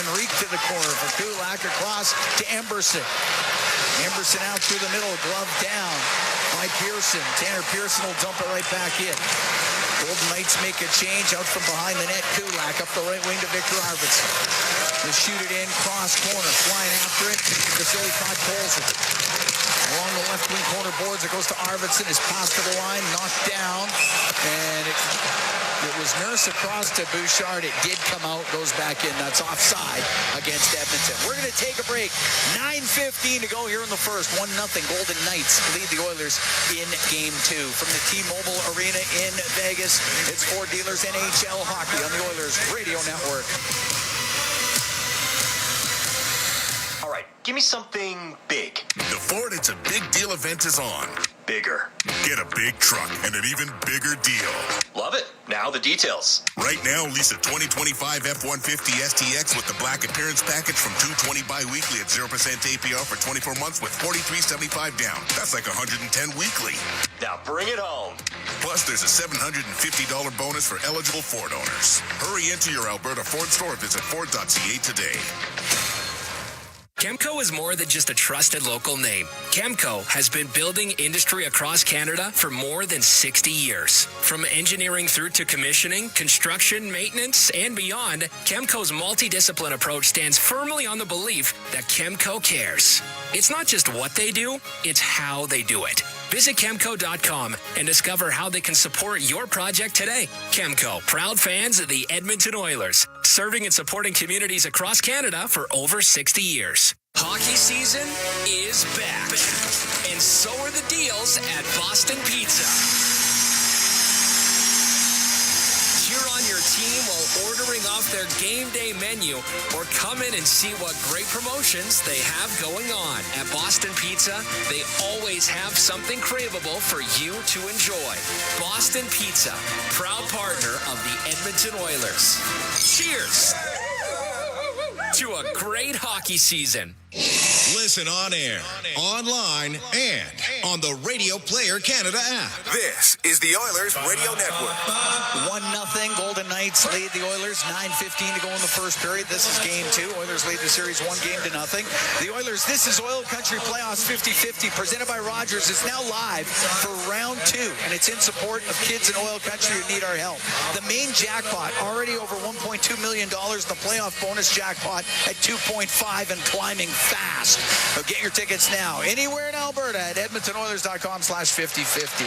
Henrique to the corner for Kulak, across to Emberson. Emberson out through the middle, glove down by Pearson. Tanner Pearson will dump it right back in. Golden Knights make a change out from behind the net. Kulak up the right wing to Victor Arvidsson. They shoot it in, cross corner, flying after it. Vasily Podkolzin. Along the left wing corner boards, it goes to Arvidsson. His pass to the line, knocked down. And it was Nurse across to Bouchard. It did come out, goes back in. That's offside against Edmonton. We're going to take a break. 9:15 to go here in the first. 1-0 Golden Knights lead the Oilers in Game 2. From the T-Mobile Arena in Vegas, it's Ford Dealers NHL Hockey on the Oilers Radio Network. All right, give me something big. The Ford It's a Big Deal event is on. Bigger. Get a big truck and an even bigger deal. Love it. Now the details. Right now, lease a 2025 F-150 STX with the black appearance package from $220 bi-weekly at 0% APR for 24 months with $43.75 down. That's like $110 weekly. Now bring it home. Plus, there's a $750 bonus for eligible Ford owners. Hurry into your Alberta Ford store. Visit Ford.ca today. Chemco is more than just a trusted local name. Chemco has been building industry across Canada for more than 60 years. From engineering through to commissioning, construction, maintenance, and beyond, Chemco's multidiscipline approach stands firmly on the belief that Chemco cares. It's not just what they do, it's how they do it. Visit Chemco.com and discover how they can support your project today. Chemco, proud fans of the Edmonton Oilers, serving and supporting communities across Canada for over 60 years. Hockey season is back, and so are the deals at Boston Pizza. Cheer on your team while ordering off their game day menu, or come in and see what great promotions they have going on. At Boston Pizza, they always have something craveable for you to enjoy. Boston Pizza, proud partner of the Edmonton Oilers. Cheers! to a great hockey season. Listen on air, online, and on the Radio Player Canada app. This is the Oilers Radio Network. 1-0. Golden Knights lead the Oilers. 9:15 to go in the first period. This is game 2. Oilers lead the series 1-0. The Oilers, this is OilCountry Playoffs 50-50, presented by Rogers. It's now live for round 2, and it's in support of kids in OilCountry who need our help. The main jackpot, already over $1.2 million. The playoff bonus jackpot at 2.5 and climbing fast. So get your tickets now. Anywhere in Alberta at EdmontonOilers.com/5050.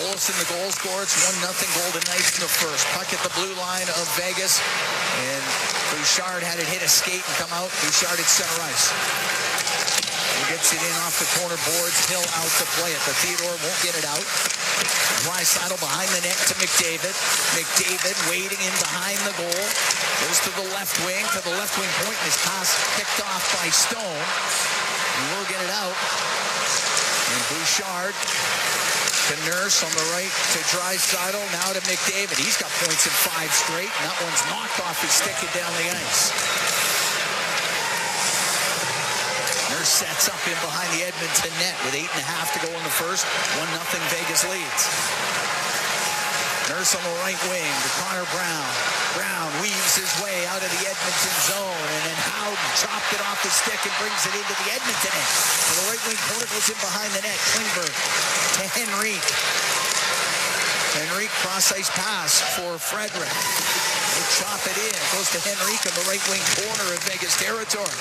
Olsen, the goal scorer. It's 1-0 Golden Knights in the first. Puck at the blue line of Vegas. And Bouchard had it hit a skate and come out. Bouchard at center ice. He gets it in off the corner boards. Hill out to play it. But Theodore won't get it out. Draisaitl behind the net to McDavid. McDavid waiting in behind the goal. Goes to the left wing point. And his pass picked off by Stone. And we'll get it out. And Bouchard to Nurse on the right to Draisaitl. Now to McDavid. He's got points in 5 straight. And that one's knocked off his stick and down the ice. Nurse sets up in behind the Edmonton net with 8.5 to go in the first. 1-0 Vegas leads. Nurse on the right wing to Connor Brown. Brown weaves his way out of the Edmonton zone, and then Howden chopped it off the stick and brings it into the Edmonton net. So the right wing corner goes in behind the net. Klingberg to Henrique. Henrique cross-ice pass for Frederick. They chop it in. It goes to Henrique on the right wing corner of Vegas territory.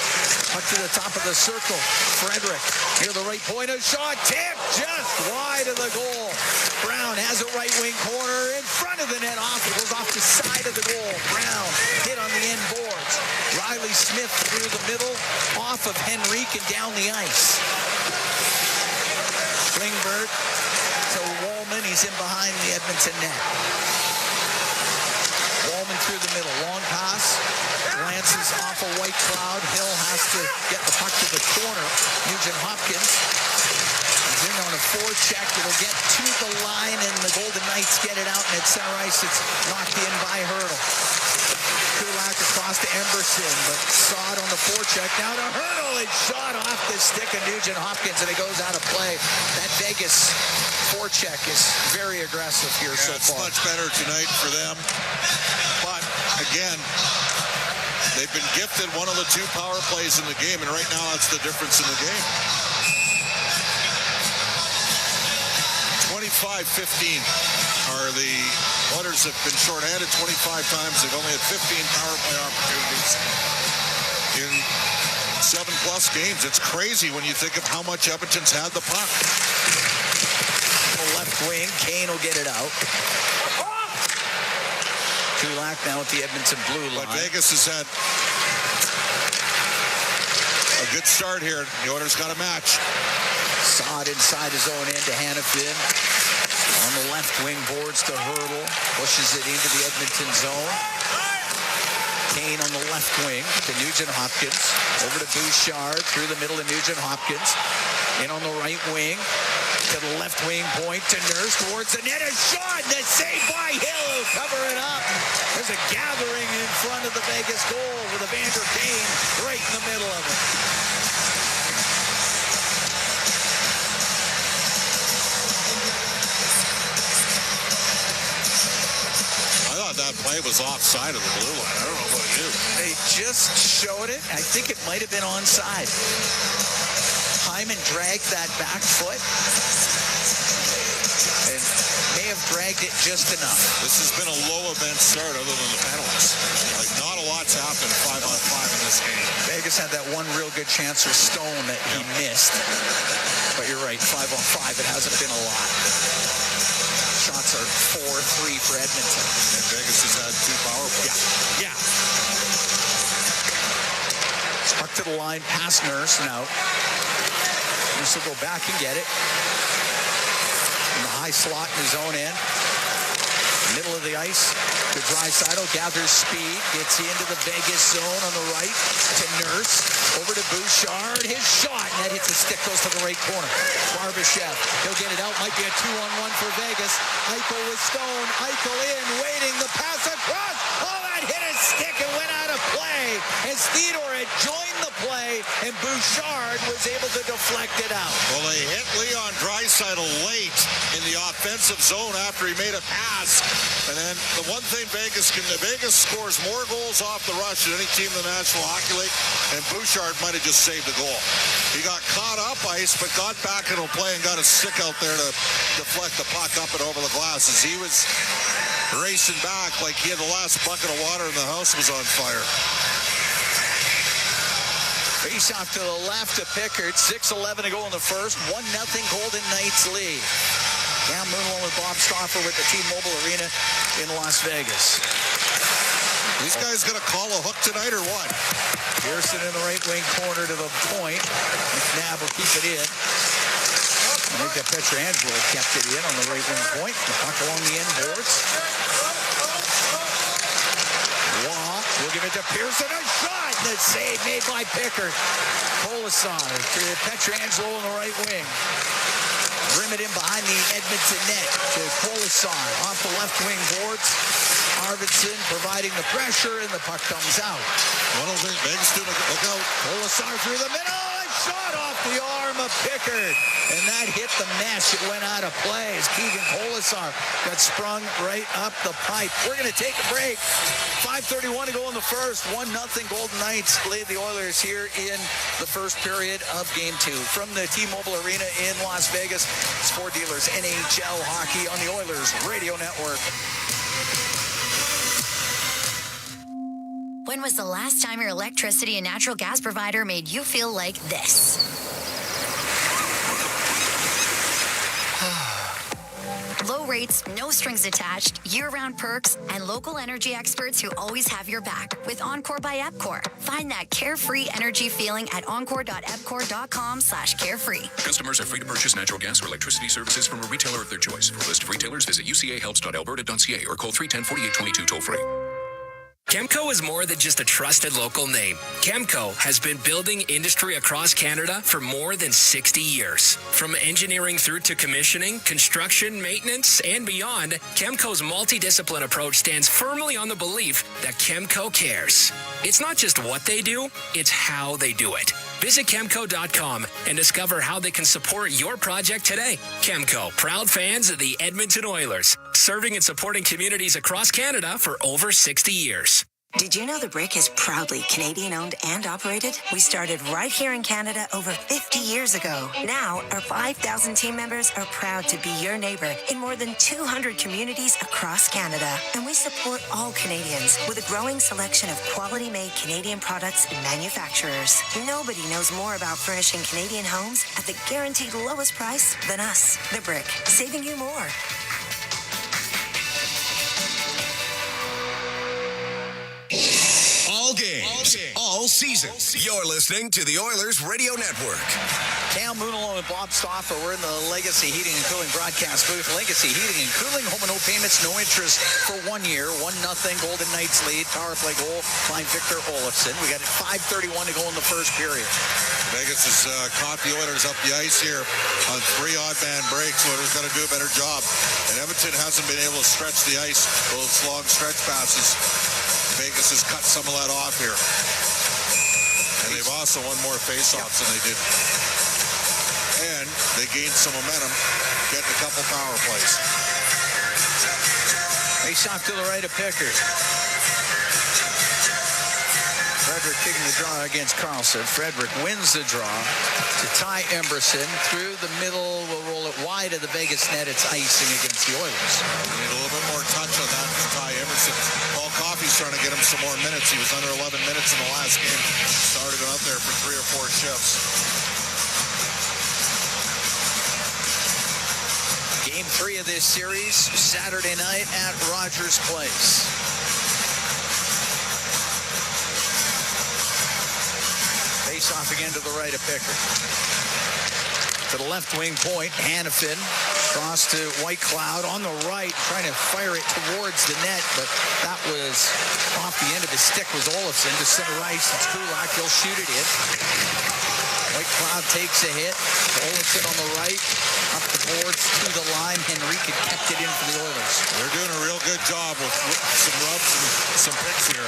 Up to the top of the circle. Frederick near the right point. A shot tipped just wide of the goal. Brown has a right wing corner in front of the net. Off. It goes off the side of the goal. Brown hit on the end boards. Riley Smith through the middle. Off of Henrique and down the ice. Klingberg to Wallman. He's in behind the Edmonton net. Wallman through the middle. Long pass. Glances off a White Cloud. Hill has to get the puck to the corner. Nugent Hopkins is in on a forecheck. It'll get to the line, and the Golden Knights get it out, and at center ice, it's knocked in by Hurdle. Kulak across to Emberson, but Saad on the forecheck. Now to Hurdle. It's shot off the stick of Nugent Hopkins, and it goes out of play. That Vegas forecheck is very aggressive here so far. It's much better tonight for them. But, again, they've been gifted one of the 2 power plays in the game, and right now that's the difference in the game. 25-15 are the Oilers have been shorthanded 25 times. They've only had 15 power play opportunities in 7+ games. It's crazy when you think of how much Edmonton's had the puck. The left wing, Kane will get it out. Kulak now at the Edmonton blue line. But Vegas has had a good start here. The Oilers got a match. Saad inside his own end to Hanifin. On the left wing boards to Hurdle. Pushes it into the Edmonton zone. Kane on the left wing to Nugent Hopkins. Over to Bouchard. Through the middle to Nugent Hopkins. In on the right wing. To the left wing point to Nurse. Towards the net. A shot. And a save by Hill. Cover it up. There's a gathering in front of the Vegas goal with Evander Kane right in the middle of it. That play was offside of the blue line. I don't know about you. They just showed it. I think it might have been onside. Hyman dragged that back foot and may have dragged it just enough. This has been a low event start other than the penalties. Like, not a lot's happened 5-on-5 in this game. Vegas had that one real good chance with Stone that he missed. But you're right, 5-on-5, it hasn't been a lot. Shots are 4-3 for Edmonton. And Vegas has had 2 power plays. Yeah. Puck to the line, past Nurse now. Nurse will go back and get it. In the high slot in his own end. Middle of the ice to Draisaitl, gathers speed, gets into the Vegas zone on the right to Nurse, over to Bouchard, his shot, and that hits the stick, goes to the right corner. Barbashev, he'll get it out, might be a 2-on-1 for Vegas. Eichel with Stone, Eichel in, waiting, the pass across, oh, that hit his stick and went out of play. deflect it out. Well, they hit Leon Draisaitl late in the offensive zone after he made a pass. And then the one thing Vegas scores more goals off the rush than any team in the National Hockey League, and Bouchard might have just saved a goal. He got caught up ice, but got back into play and got a stick out there to deflect the puck up and over the glass as he was racing back like he had the last bucket of water and the house was on fire. Face off to the left to Pickard. 6:11 to go in the first. 1-0 Golden Knights lead. Cam Moonwell with Bob Stauffer with the T-Mobile Arena in Las Vegas. These guys going to call a hook tonight or what? Pearson in the right wing corner to the point. McNabb will keep it in. I think that Pietrangelo kept it in on the right wing point. The puck along the end boards. Waugh will give it to Pearson. A shot! The save made by Pickard. Colasar to Pietrangelo in the right wing. Rim it in behind the Edmonton net to Colasar off the left wing boards. Arvidsson providing the pressure, and the puck comes out. One of the Vegas student, look out. Colasar through the middle, and shot off the arm of Pickard. And that hit the mesh. It went out of play as Keegan Colasar got sprung right up the pipe. We're going to take a break. 5:31 to go in the first. 1-0 Golden Knights lead the Oilers here in the first period of Game 2. From the T-Mobile Arena in Las Vegas, Sport Dealers NHL Hockey on the Oilers Radio Network. When was the last time your electricity and natural gas provider made you feel like this? Low rates, no strings attached, year-round perks, and local energy experts who always have your back with Encore by Epcor. Find that carefree energy feeling at encore.epcor.com/carefree. Customers are free to purchase natural gas or electricity services from a retailer of their choice. For a list of retailers, visit ucahelps.alberta.ca or call 310-4822 toll-free. Chemco is more than just a trusted local name. Chemco has been building industry across Canada for more than 60 years. From engineering through to commissioning, construction, maintenance, and beyond, Chemco's multidiscipline approach stands firmly on the belief that Chemco cares. It's not just what they do, it's how they do it. Visit Chemco.com and discover how they can support your project today. Chemco, proud fans of the Edmonton Oilers, serving and supporting communities across Canada for over 60 years. Did you know The Brick is proudly Canadian-owned and operated? We started right here in Canada over 50 years ago. Now, our 5,000 team members are proud to be your neighbor in more than 200 communities across Canada. And we support all Canadians with a growing selection of quality-made Canadian products and manufacturers. Nobody knows more about furnishing Canadian homes at the guaranteed lowest price than us. The Brick, saving you more. All games, all seasons. You're listening to the Oilers Radio Network. Cam Moonwell and Bob Stauffer. We're in the Legacy Heating and Cooling broadcast booth. Legacy Heating and Cooling, home and no payments, no interest for 1 year. 1-0 Golden Knights lead. Power play goal by Victor Olofsson. We got 5:31 to go in the first period. Vegas has caught the Oilers up the ice here on 3 odd man breaks. Oilers got to do a better job. And Edmonton hasn't been able to stretch the ice, those long stretch passes. Vegas has cut some of that off here. And they've also won more faceoffs than they did. And they gained some momentum, getting a couple power plays. Face off to the right of Pickard. Frederick taking the draw against Carlson. Frederick wins the draw to Ty Emberson. Through the middle, will roll it wide of the Vegas net. It's icing against the Oilers. We need a little bit more touch on that for Ty Emberson. Paul Coffey's trying to get him some more minutes. He was under 11 minutes in the last game. Started out there for 3 or 4 shifts. Game 3 of this series, Saturday night at Rogers Place. Face off again to the right of Pickard. To the left wing point, Hannafin. Cross to White Cloud on the right, trying to fire it towards the net, but that was off the end of his stick was Olofsson to center ice. It's Kulak, he'll shoot it in. White Cloud takes a hit. Olofsson on the right, up the boards to the line. Henrique kept it in for the Oilers. They're doing a real good job with some rubs and some picks here.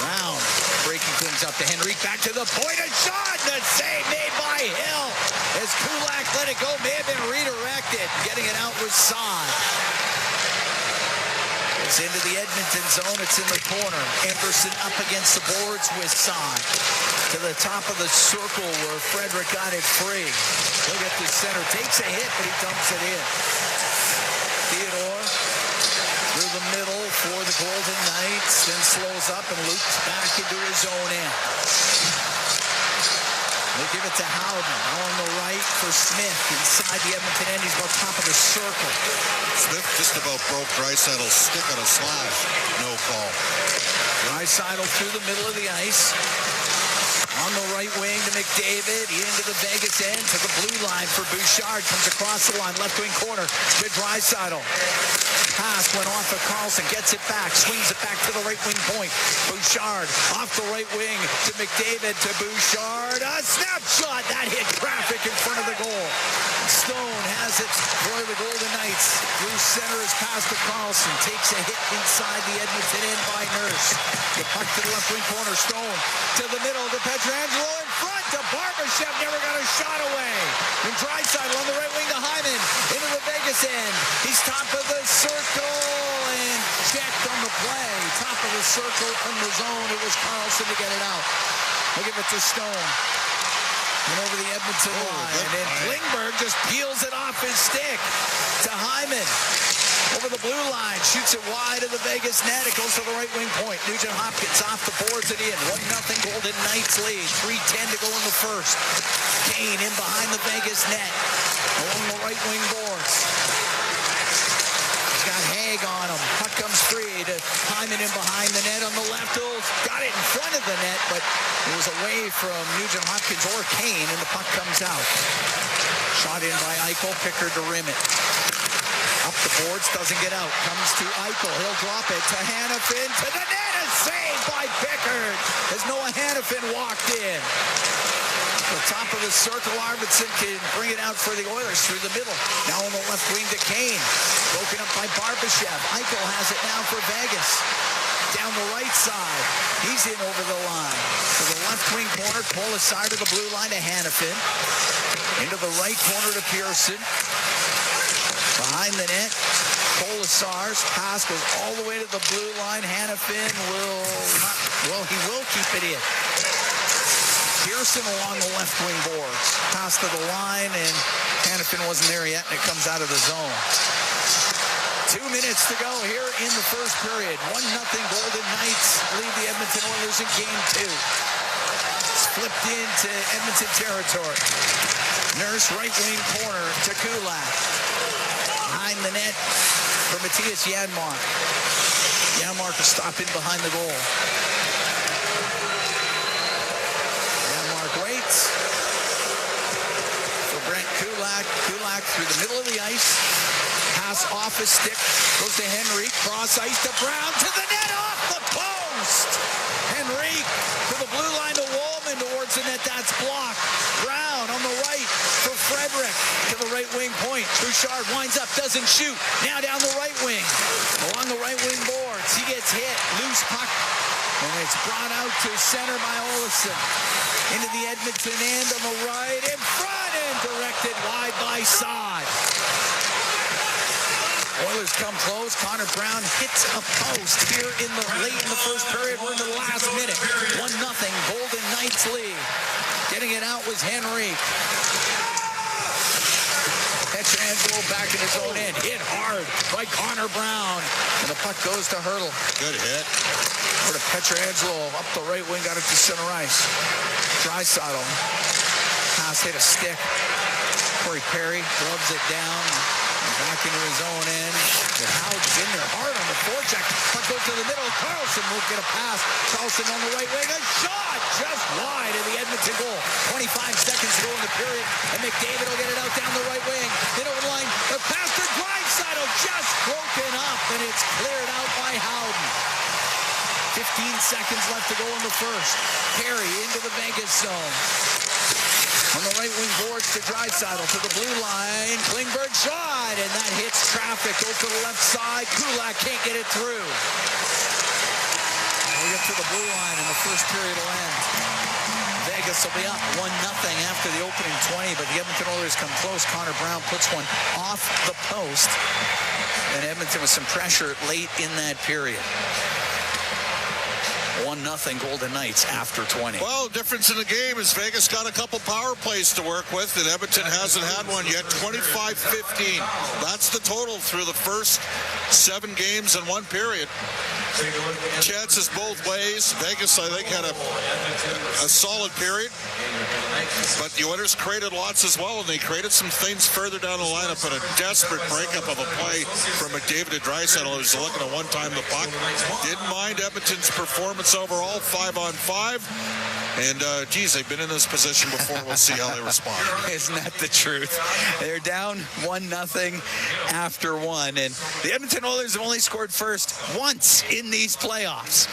Brown breaking things up to Henrique. Back to the point. A shot. The save made by Hill. As Kulak let it go. May have been redirected. Getting it out was Saad. It's into the Edmonton zone. It's in the corner. Emberson up against the boards with Saad. To the top of the circle where Frederick got it free. Look at the center. Takes a hit, but he dumps it in. Theodore through the middle for the Golden Knights. Then slows up and loops back into his own end. They give it to Howden on the right for Smith inside the Edmonton end. He's about top of the circle. Smith just about broke Draisaitl's stick on a slash. No call. Draisaitl through the middle of the ice. On the right wing to McDavid. Into the Vegas end to the blue line for Bouchard. Comes across the line. Left wing corner to Draisaitl. Pass went off of Carlson. Gets it back. Swings it back to the right wing point. Bouchard off the right wing to McDavid to Bouchard. A snapshot. That hit traffic in front of the goal. Stone has it for the Golden Knights. Through center is pass to Carlson. Takes a hit inside the Edmonton end by Nurse. The puck to the left wing corner. Stone to the middle to Pietrangelo in front to Barbashev. Never got a shot away. And Draisaitl on the right wing to Hyman. Into the Vegas end. He's top of the circle and checked on the play. Top of the circle on the zone. It was Carlson to get it out. They'll give it to Stone. And over the Edmonton line. And Klingberg just peels it off his stick to Hyman. Over the blue line. Shoots it wide of the Vegas net. It goes to the right wing point. Nugent Hopkins off the boards at the end. 1-0 Golden Knights lead. 3:10 to go in the first. Kane in behind the Vegas net. Along the right wing boards. He's got Haig on him. Puck comes free to Hyman in behind the net on the left. Got it in front of the net, but it was away from Nugent Hopkins or Kane, and the puck comes out. Shot in by Eichel. Pickard to rim it. Up the boards, doesn't get out. Comes to Eichel. He'll drop it to Hanifin. To the net. A save by Pickard as Noah Hanifin walked in. The top of the circle, Arvidsson can bring it out for the Oilers through the middle. Now on the left wing to Kane. Broken up by Barbashev. Eichel has it now for Vegas. Down the right side. He's in over the line. To the left wing corner, Polisar to the blue line to Hanifin. Into the right corner to Pearson. Behind the net, Polisar's pass goes all the way to the blue line. Hanifin he will keep it in. Pearson along the left wing boards. Pass to the line, and Hanifin wasn't there yet, and it comes out of the zone. 2 minutes to go here in the first period. 1-0 Golden Knights lead the Edmonton Oilers in game 2. It's flipped into Edmonton territory. Nurse right wing corner to Kulak. Behind the net for Matthias Janmark. Janmark is stopping behind the goal. Janmark waits for Brent Kulak. Kulak through the middle of the ice. Pass off his stick. Goes to Henrique. Cross ice to Brown. To the net. Off the post. Henrique to the blue line to Woolman towards the net. That's blocked. Brown on the right for Frederick. To the right wing point. Bouchard winds up. Doesn't shoot. Now down the right wing. Along the right wing boards. He gets hit. Loose puck. And it's brought out to center by Olofsson. Into the Edmonton end on the right. In front and directed wide by Saad. Oilers come close. Connor Brown hits a post here late in the first period. We're in the last minute. 1-0 Golden Knights lead. Getting it out was Henrique. Pietrangelo back in his own end. Hit hard by Connor Brown. And the puck goes to Hurdle. Good hit. Over to Pietrangelo. Up the right wing. Got it to center ice. Draisaitl. Pass hit a stick. Corey Perry gloves it down. Back into his own end. And Howden's in there hard on the forecheck. Puck goes to the middle. Carlson won't get a pass. Carlson on the right wing. A shot just wide of the Edmonton goal. 25 seconds to go in the period. And McDavid will get it out down the right wing. Hit over the line. The pass to Draisaitl just broken up. And it's cleared out by Howden. 15 seconds left to go in the first. Perry into the Vegas zone. On the right wing boards to Draisaitl to the blue line. Klingberg shot, and that hits traffic. Goes to the left side. Kulak can't get it through. We get to the blue line, and the first period will end. Vegas will be up 1-0 after the opening 20, but the Edmonton Oilers come close. Connor Brown puts one off the post, and Edmonton with some pressure late in that period. 1-0 Golden Knights after 20. Well, difference in the game is Vegas got a couple power plays to work with, and Edmonton hasn't had one yet. 25-15. That's the total through the first 7 games in one period. Chances both ways. Vegas, I think, had a solid period, but the Oilers created lots as well, and they created some things further down the lineup, and a desperate breakup of a play from McDavid to Draisaitl, who's looking to one-time the puck. Didn't mind Edmonton's performance overall, 5-on-5. And, geez, they've been in this position before. We'll see how they respond. Isn't that the truth? They're down 1-0 after 1. And the Edmonton Oilers have only scored first once in these playoffs.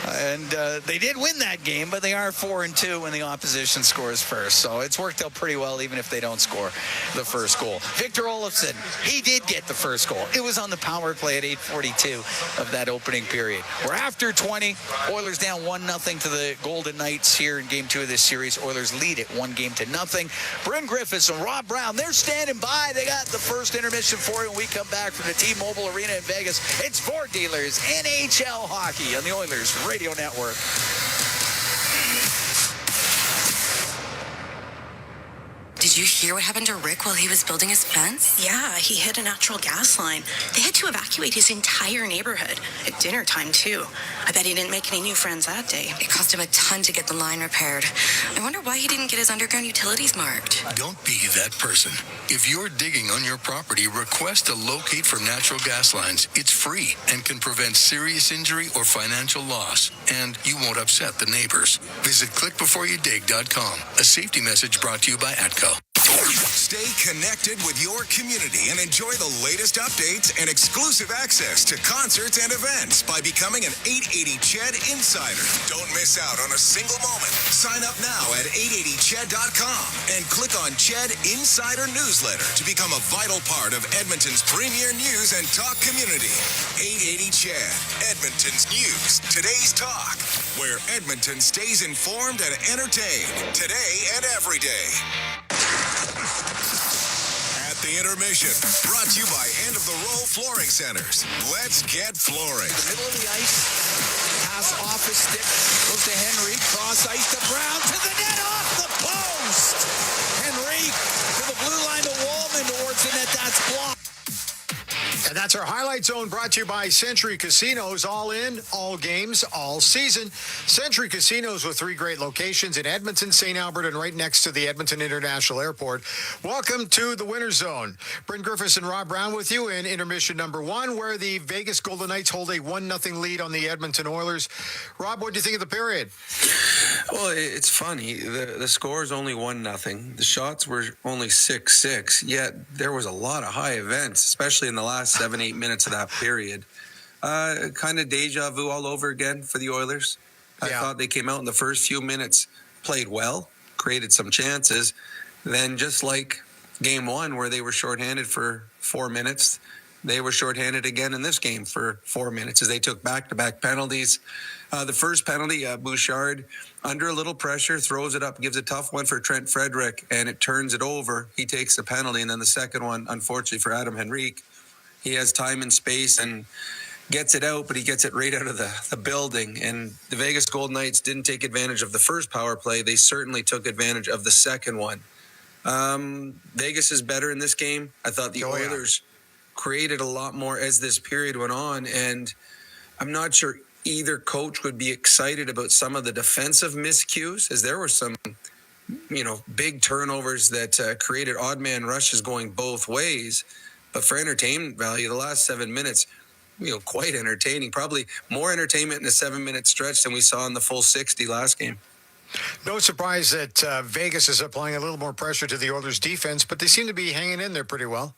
And they did win that game, but they are 4-2 when the opposition scores first. So it's worked out pretty well, even if they don't score the first goal. Victor Olofsson, he did get the first goal. It was on the power play at 8:42 of that opening period. We're after 20. Oilers down 1-0 to the Golden Knights here in Game 2 of this series. Oilers lead it 1-0. Bryn Griffiths and Rob Brown, they're standing by. They got the first intermission for you when we come back from the T-Mobile Arena in Vegas. It's Ford Dealers NHL Hockey on the Oilers Radio Network. Did you hear what happened to Rick while he was building his fence? Yeah, he hit a natural gas line. They had to evacuate his entire neighborhood at dinner time, too. I bet he didn't make any new friends that day. It cost him a ton to get the line repaired. I wonder why he didn't get his underground utilities marked. Don't be that person. If you're digging on your property, request a locate for natural gas lines. It's free and can prevent serious injury or financial loss. And you won't upset the neighbors. Visit clickbeforeyoudig.com. A safety message brought to you by ATCO. Stay connected with your community and enjoy the latest updates and exclusive access to concerts and events by becoming an 880 Ched Insider. Don't miss out on a single moment. Sign up now at 880ched.com and click on Ched Insider Newsletter to become a vital part of Edmonton's premier news and talk community. 880 Ched, Edmonton's news, today's talk, where Edmonton stays informed and entertained today and every day. At the intermission, brought to you by End of the Row Flooring Centers. Let's get flooring. Middle of the ice, pass off his stick, goes to Henry, cross ice to Brown, to the net, off the post. Henry to the blue line to Wallman towards the net. That's blocked. And that's our Highlight Zone, brought to you by Century Casinos. All in, all games, all season. Century Casinos with 3 great locations in Edmonton, St. Albert, and right next to the Edmonton International Airport. Welcome to the Winter Zone. Bryn Griffiths and Rob Brown with you in intermission number 1, where the Vegas Golden Knights hold a 1-0 lead on the Edmonton Oilers. Rob, what do you think of the period? Well, it's funny. The score is only 1-0. The shots were only 6-6, yet there was a lot of high events, especially in the last 7-8 minutes of that period. Kind of deja vu all over again for the Oilers. I thought they came out in the first few minutes, played well, created some chances. Then just like game 1, where they were shorthanded for 4 minutes, they were shorthanded again in this game for 4 minutes as they took back-to-back penalties. The first penalty, Bouchard, under a little pressure, throws it up, gives a tough one for Trent Frederick, and it turns it over. He takes the penalty. And then the second one, unfortunately for Adam Henrique, he has time and space and gets it out, but he gets it right out of the building. And the Vegas Golden Knights didn't take advantage of the first power play. They certainly took advantage of the second one. Vegas is better in this game. I thought the Oilers created a lot more as this period went on, and I'm not sure either coach would be excited about some of the defensive miscues, as there were some, big turnovers that created odd man rushes going both ways. But for entertainment value, the last 7 minutes, quite entertaining. Probably more entertainment in a 7-minute stretch than we saw in the full 60 last game. No surprise that Vegas is applying a little more pressure to the Oilers' defense, but they seem to be hanging in there pretty well.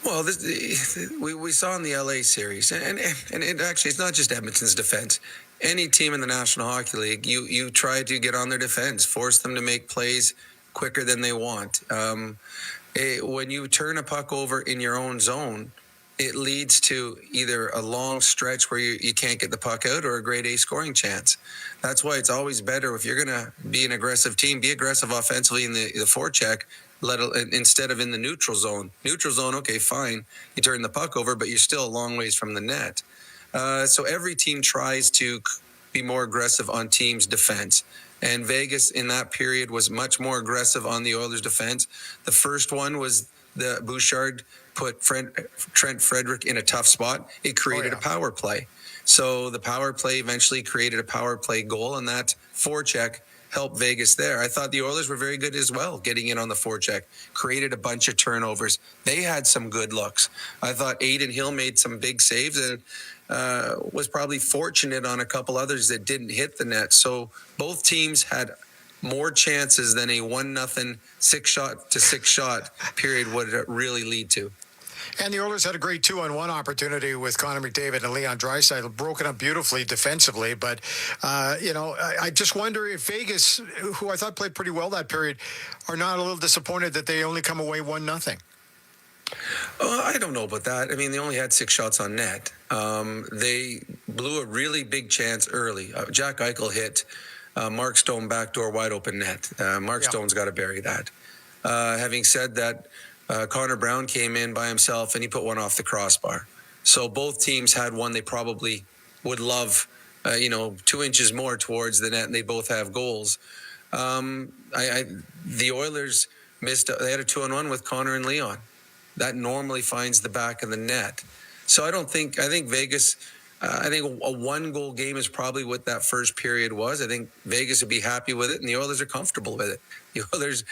Well, we saw in the LA series, and it actually, it's not just Edmonton's defense. Any team in the National Hockey League, you try to get on their defense, force them to make plays quicker than they want. When you turn a puck over in your own zone, it leads to either a long stretch where you can't get the puck out or a grade A scoring chance. That's why it's always better if you're going to be an aggressive team, be aggressive offensively in the forecheck instead of in the neutral zone. Neutral zone, okay, fine. You turn the puck over, but you're still a long ways from the net. So every team tries to be more aggressive on teams' defense. And Vegas in that period was much more aggressive on the Oilers' defense. The first one was the Bouchard put Trent Frederick in a tough spot. It created a power play. So the power play eventually created a power play goal, and that forecheck helped Vegas there. I thought the Oilers were very good as well, getting in on the forecheck, created a bunch of turnovers. They had some good looks. I thought Adin Hill made some big saves and was probably fortunate on a couple others that didn't hit the net. So both teams had more chances than a 1-0 6-shot to 6-shot period would really lead to. And the Oilers had a great 2-on-1 opportunity with Connor McDavid and Leon Draisaitl, broken up beautifully defensively. But, I just wonder if Vegas, who I thought played pretty well that period, are not a little disappointed that they only come away 1-0. I don't know about that. I mean, they only had 6 shots on net. They blew a really big chance early. Jack Eichel hit Mark Stone backdoor wide open net. Mark Stone's got to bury that. Having said that, Connor Brown came in by himself and he put one off the crossbar. So both teams had one they probably would love, 2 inches more towards the net, and they both have goals. The Oilers missed. They had a 2-on-1 with Connor and Leon. That normally finds the back of the net. So I think Vegas. I think a 1-goal game is probably what that first period was. I think Vegas would be happy with it, and the Oilers are comfortable with it. The Oilers,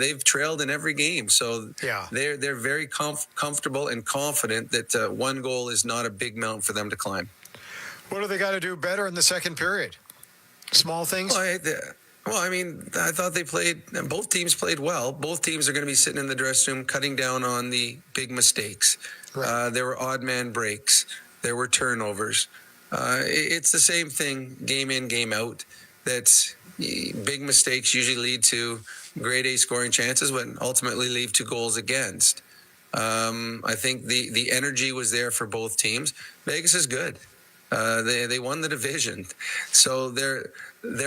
they've trailed in every game, so they're very comfortable and confident that 1 goal is not a big mountain for them to climb. What do they got to do better in the second period? Small things? Well, I thought both teams played well. Both teams are going to be sitting in the dressing room cutting down on the big mistakes. Right. There were odd man breaks. There were turnovers. It's the same thing game in, game out. That's big mistakes usually lead to grade A scoring chances, but ultimately lead to goals against. I think the energy was there for both teams. Vegas is good. They won the division. So there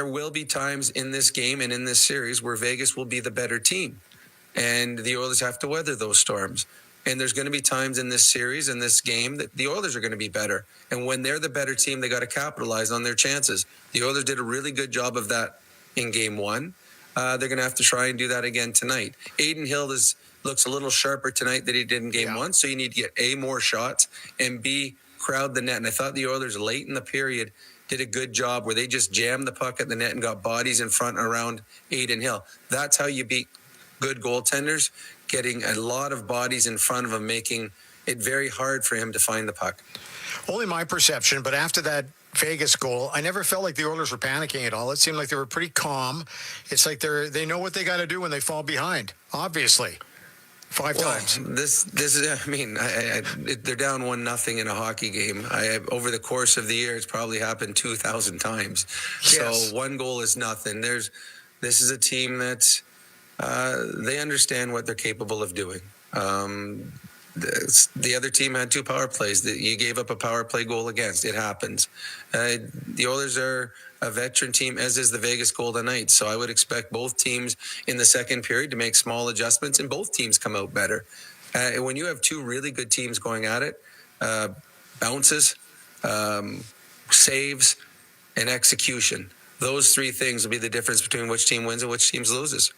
will be times in this game and in this series where Vegas will be the better team. And the Oilers have to weather those storms. And there's going to be times in this series, in this game, that the Oilers are going to be better. And when they're the better team, they got to capitalize on their chances. The Oilers did a really good job of that in Game 1. They're going to have to try and do that again tonight. Adin Hill looks a little sharper tonight than he did in Game 1, so you need to get A, more shots, and B, crowd the net. And I thought the Oilers late in the period did a good job where they just jammed the puck at the net and got bodies in front and around Adin Hill. That's how you beat good goaltenders, getting a lot of bodies in front of him, making it very hard for him to find the puck. Only my perception, but after that Vegas goal, I never felt like the Oilers were panicking at all. It seemed like they were pretty calm. It's like they know what they got to do when they fall behind, obviously. 5 times. This is, they're down 1-0 in a hockey game. Over the course of the year, it's probably happened 2,000 times. Yes. So 1 goal is nothing. This is a team that they understand what they're capable of doing. The other team had 2 power plays that you gave up a power play goal against. It happens. The Oilers are a veteran team, as is the Vegas Golden Knights. So I would expect both teams in the second period to make small adjustments, and both teams come out better. When you have 2 really good teams going at it, bounces, saves, and execution, those 3 things will be the difference between which team wins and which team loses.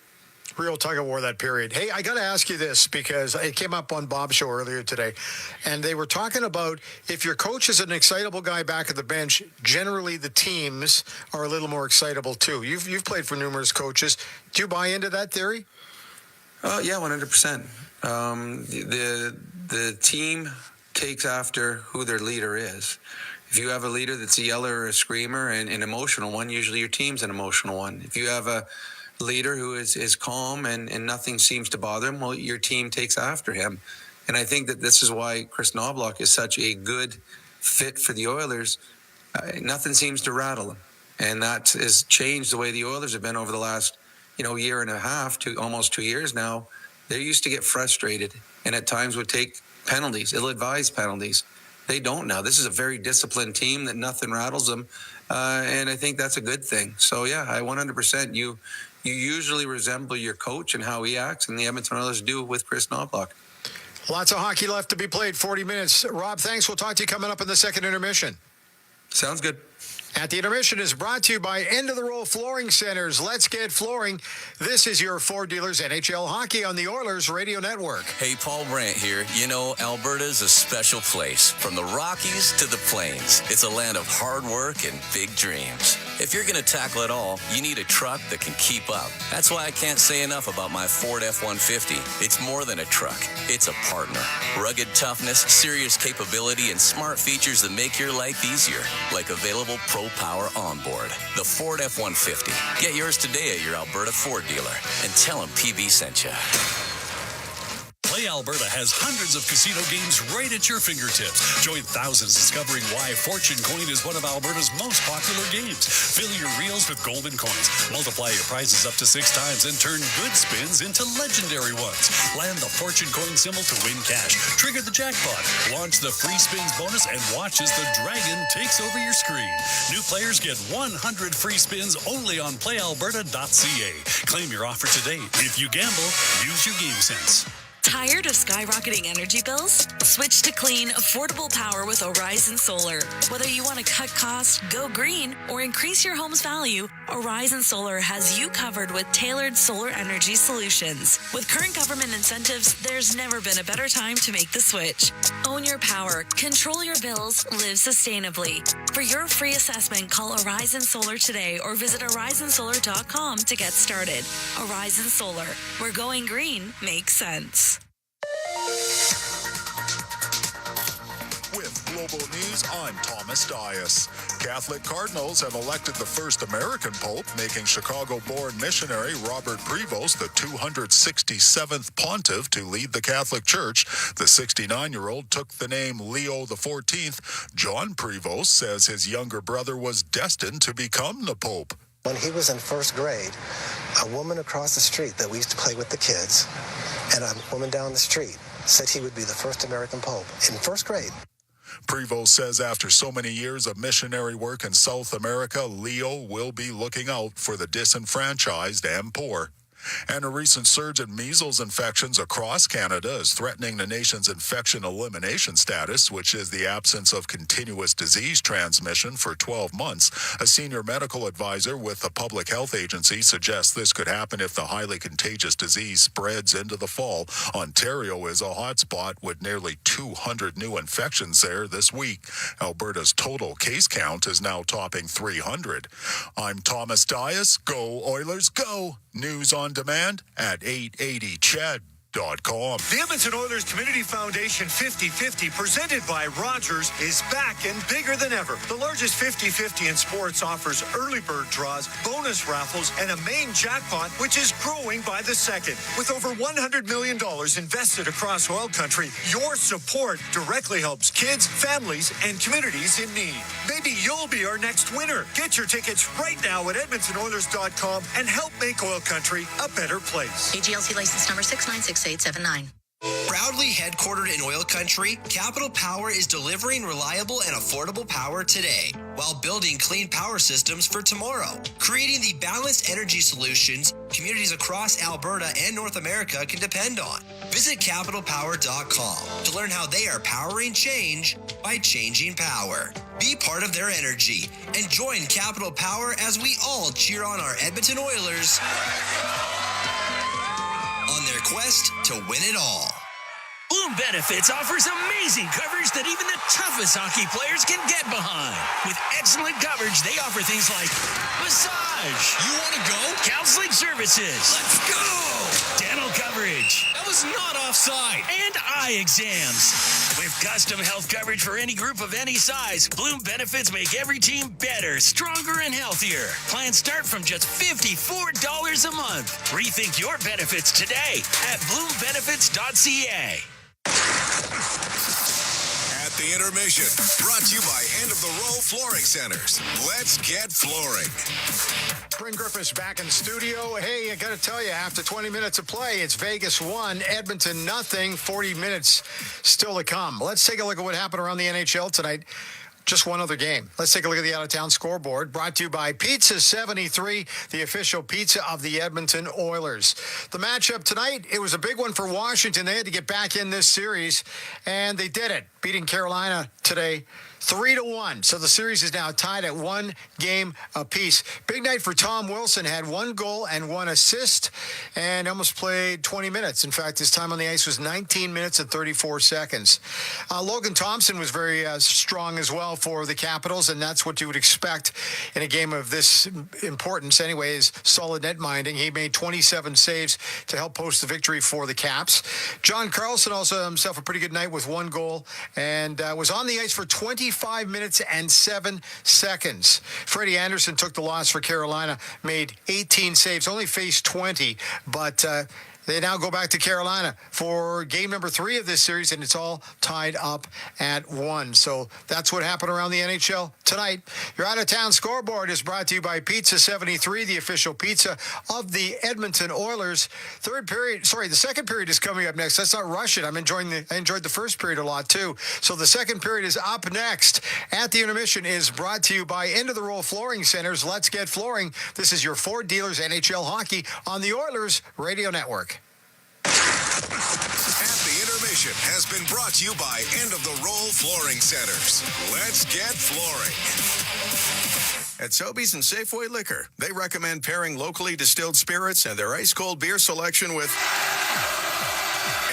Real tug of war that period. Hey, I got to ask you this because it came up on Bob's show earlier today, and they were talking about if your coach is an excitable guy back at the bench, generally the teams are a little more excitable too. You've played for numerous coaches. Do you buy into that theory? Yeah, 100%. The team takes after who their leader is. If you have a leader that's a yeller or a screamer and an emotional one, usually your team's an emotional one. If you have a leader who is calm and nothing seems to bother him, well, your team takes after him. And I think that this is why Chris Knobloch is such a good fit for the Oilers. Nothing seems to rattle him. And that has changed the way the Oilers have been over the last, year and a half to almost 2 years now. They used to get frustrated and at times would take penalties, ill-advised penalties. They don't now. This is a very disciplined team that nothing rattles them, and I think that's a good thing. So, yeah, I 100%. You usually resemble your coach and how he acts, and the Edmonton Oilers do with Chris Knobloch. Lots of hockey left to be played, 40 minutes. Rob, thanks. We'll talk to you coming up in the second intermission. Sounds good. At the Intermission is brought to you by End of the Row Flooring Centers. Let's get flooring. This is your Ford Dealers NHL Hockey on the Oilers Radio Network. Hey, Paul Brandt here. You know, Alberta's a special place. From the Rockies to the Plains, it's a land of hard work and big dreams. If you're going to tackle it all, you need a truck that can keep up. That's why I can't say enough about my Ford F-150. It's more than a truck. It's a partner. Rugged toughness, serious capability, and smart features that make your life easier, like available Pro Power Onboard. The Ford F-150. Get yours today at your Alberta Ford dealer and tell them PB sent you. Play Alberta has hundreds of casino games right at your fingertips. Join thousands discovering why Fortune Coin is one of Alberta's most popular games. Fill your reels with golden coins. Multiply your prizes up to 6 times and turn good spins into legendary ones. Land the Fortune Coin symbol to win cash. Trigger the jackpot. Launch the free spins bonus and watch as the dragon takes over your screen. New players get 100 free spins only on playalberta.ca. Claim your offer today. If you gamble, use your game sense. Tired of skyrocketing energy bills? Switch to clean, affordable power with Horizon Solar. Whether you want to cut costs, go green, or increase your home's value, Horizon Solar has you covered with tailored solar energy solutions. With current government incentives, there's never been a better time to make the switch. Own your power, control your bills, live sustainably. For your free assessment, call Horizon Solar today or visit horizonsolar.com to get started. Horizon Solar, where going green makes sense. With Global News, I'm Thomas Dias. Catholic cardinals have elected the first American pope, making Chicago-born missionary Robert Prevost the 267th pontiff to lead the Catholic Church. The 69-year-old took the name Leo XIV. John Prevost says his younger brother was destined to become the pope. When he was in first grade, a woman across the street that we used to play with the kids and a woman down the street said he would be the first American pope in first grade. Prevost says after so many years of missionary work in South America, Leo will be looking out for the disenfranchised and poor. And a recent surge in measles infections across Canada is threatening the nation's infection elimination status, which is the absence of continuous disease transmission for 12 months. A senior medical advisor with the Public Health Agency suggests this could happen if the highly contagious disease spreads into the fall. Ontario is a hotspot with nearly 200 new infections there this week. Alberta's total case count is now topping 300. I'm Thomas Dias. Go Oilers, go! News on demand at 880ched.com. The Edmonton Oilers Community Foundation 50-50, presented by Rogers, is back and bigger than ever. The largest 50-50 in sports offers early bird draws, bonus raffles, and a main jackpot, which is growing by the second. With over $100 million invested across OilCountry, your support directly helps kids, families, and communities in need. Maybe you'll be our next winner. Get your tickets right now at EdmontonOilers.com and help make OilCountry a better place. AGLC license number 696879. Proudly headquartered in Oil Country, Capital Power is delivering reliable and affordable power today while building clean power systems for tomorrow, creating the balanced energy solutions communities across Alberta and North America can depend on. Visit capitalpower.com to learn how they are powering change by changing power. Be part of their energy and join Capital Power as we all cheer on our Edmonton Oilers on their quest to win it all. Bloom Benefits offers amazing coverage that even the toughest hockey players can get behind. With excellent coverage, they offer things like massage. You want to go? Counseling services. Let's go. Dental coverage. That was not offside. And eye exams. With custom health coverage for any group of any size, Bloom Benefits make every team better, stronger, and healthier. Plans start from just $54 a month. Rethink your benefits today at bloombenefits.ca. At The Intermission, brought to you by End of the Row Flooring Centers. Let's get flooring. Bryn Griffiths back in the studio. Hey, I got to tell you, after 20 minutes of play, it's Vegas 1, Edmonton nothing. 40 minutes still to come. Let's take a look at what happened around the NHL tonight. Just one other game. Let's take a look at the out-of-town scoreboard, brought to you by Pizza 73, the official pizza of the Edmonton Oilers. The matchup tonight, it was a big one for Washington. They had to get back in this series, and they did it, beating Carolina today 3-1. So the series is now tied at 1 game apiece. Big night for Tom Wilson. Had 1 goal and 1 assist and almost played 20 minutes. In fact, his time on the ice was 19 minutes and 34 seconds. Logan Thompson was very strong as well for the Capitals, and that's what you would expect in a game of this importance anyways. Solid net minding. He made 27 saves to help post the victory for the Caps. John Carlson also had himself a pretty good night with 1 goal and was on the ice for 25 minutes and 7 seconds. Freddie Anderson took the loss for Carolina, made 18 saves, only faced 20, but they now go back to Carolina for game number 3 of this series, and it's all tied up at 1. So that's what happened around the NHL tonight. Your out-of-town scoreboard is brought to you by Pizza 73, the official pizza of the Edmonton Oilers. The second period is coming up next. Let's not rush it. I enjoyed the first period a lot too. So the second period is up next. At the Intermission is brought to you by End of the Row Flooring Centers. Let's get flooring. This is your Ford Dealers NHL Hockey on the Oilers Radio Network. At the Intermission has been brought to you by End of the Row Flooring Centers. Let's get flooring. At Sobeys and Safeway Liquor, they recommend pairing locally distilled spirits and their ice-cold beer selection with...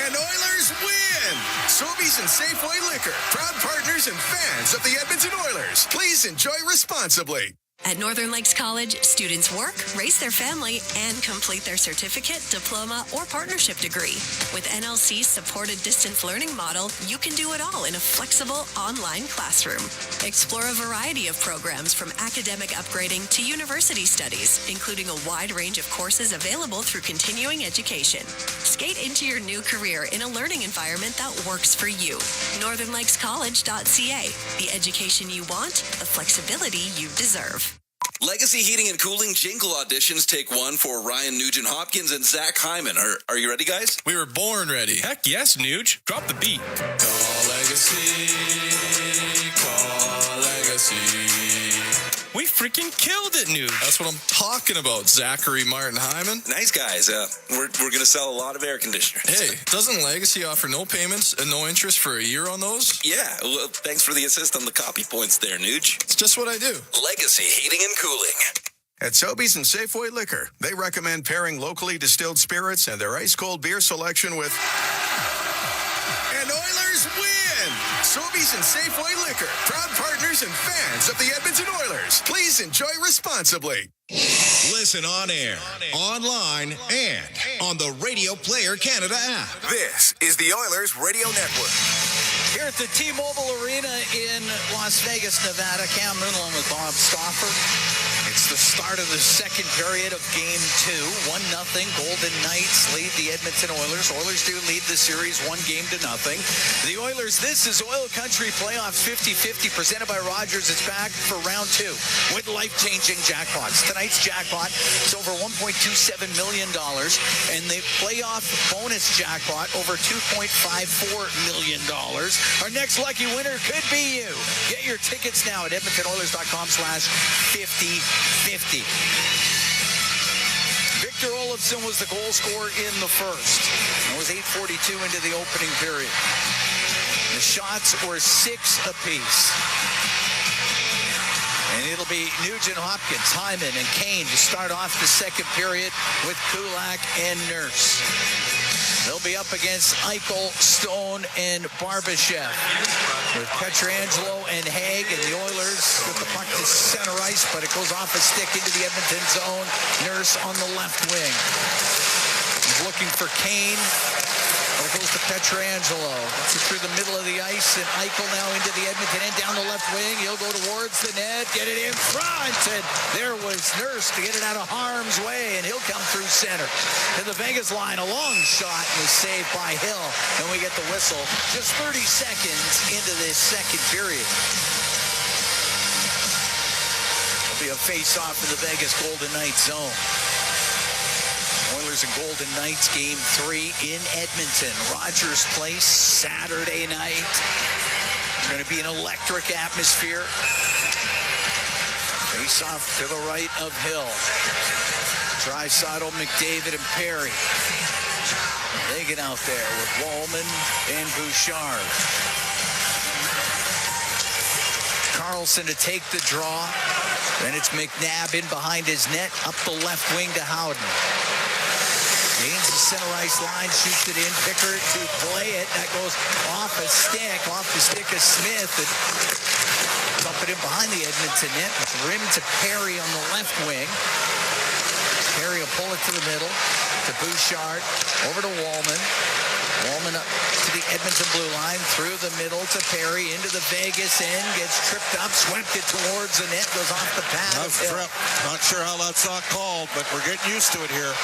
And Oilers win! Sobeys and Safeway Liquor, proud partners and fans of the Edmonton Oilers. Please enjoy responsibly. At Northern Lakes College, students work, raise their family, and complete their certificate, diploma, or partnership degree. With NLC's supported distance learning model, you can do it all in a flexible online classroom. Explore a variety of programs from academic upgrading to university studies, including a wide range of courses available through continuing education. Skate into your new career in a learning environment that works for you. NorthernLakesCollege.ca. The education you want, the flexibility you deserve. Legacy Heating and Cooling Jingle auditions take 1 for Ryan Nugent-Hopkins and Zach Hyman. Are you ready, guys? We were born ready. Heck yes, Nuge. Drop the beat. Call Legacy. Call Legacy. We freaking killed it, Nuge. That's what I'm talking about, Zachary Martin Hyman. Nice guys. We're going to sell a lot of air conditioners. Hey, doesn't Legacy offer no payments and no interest for a year on those? Yeah, well, thanks for the assist on the copy points there, Nuge. It's just what I do. Legacy Heating and Cooling. At Sobeys and Safeway Liquor, they recommend pairing locally distilled spirits and their ice-cold beer selection with... And Oilers win! Sobeys and Safeway Liquor, proud partners and fans of the Edmonton Oilers. Please enjoy responsibly. Listen on air, online, and on the Radio Player Canada app. This is the Oilers Radio Network. Here at the T-Mobile Arena in Las Vegas, Nevada, Cam Newton with Bob Stauffer. It's the start of the second period of Game 2. 1-0. Golden Knights lead the Edmonton Oilers. Oilers do lead the series 1-0. The Oilers, this is OilCountry Playoffs 50-50 presented by Rogers. It's back for round 2 with life-changing jackpots. Tonight's jackpot is over $1.27 million, and the playoff bonus jackpot over $2.54 million. Our next lucky winner could be you. Get your tickets now at EdmontonOilers.com/50-50. Victor Olofsson was the goal scorer in the first. It was 8:42 into the opening period. The shots were 6 apiece. And it'll be Nugent-Hopkins, Hyman, and Kane to start off the second period with Kulak and Nurse. They'll be up against Eichel, Stone, and Barbashev. With Pietrangelo and Haig, and the Oilers with the puck to center ice, but it goes off a stick into the Edmonton zone. Nurse on the left wing. He's looking for Kane. There goes to Pietrangelo. Gets it through the middle of the ice, and Eichel now into the Edmonton end, down the left wing. He'll go towards the net, get it in front, and there was Nurse to get it out of harm's way, and he'll come through center. To the Vegas line, a long shot was saved by Hill, and we get the whistle just 30 seconds into this second period. It'll be a face-off in the Vegas Golden Knights zone. Oilers and Golden Knights, Game 3 in Edmonton. Rogers Place, Saturday night. It's going to be an electric atmosphere. Face off to the right of Hill. Draisaitl, McDavid, and Perry. They get out there with Wallman and Bouchard. Carlson to take the draw. Then it's McNabb in behind his net, up the left wing to Howden. Gains the center ice line, shoots it in. Pickard to play it. That goes off the stick of Smith. And dump it in behind the Edmonton net. Rim to Perry on the left wing. Perry will pull it to the middle. To Bouchard. Over to Wallman. Wallman up to the Edmonton blue line. Through the middle to Perry. Into the Vegas end. Gets tripped up. Swept it towards the net. Goes off the pad. That's trip. Not sure how that's not called, but we're getting used to it here.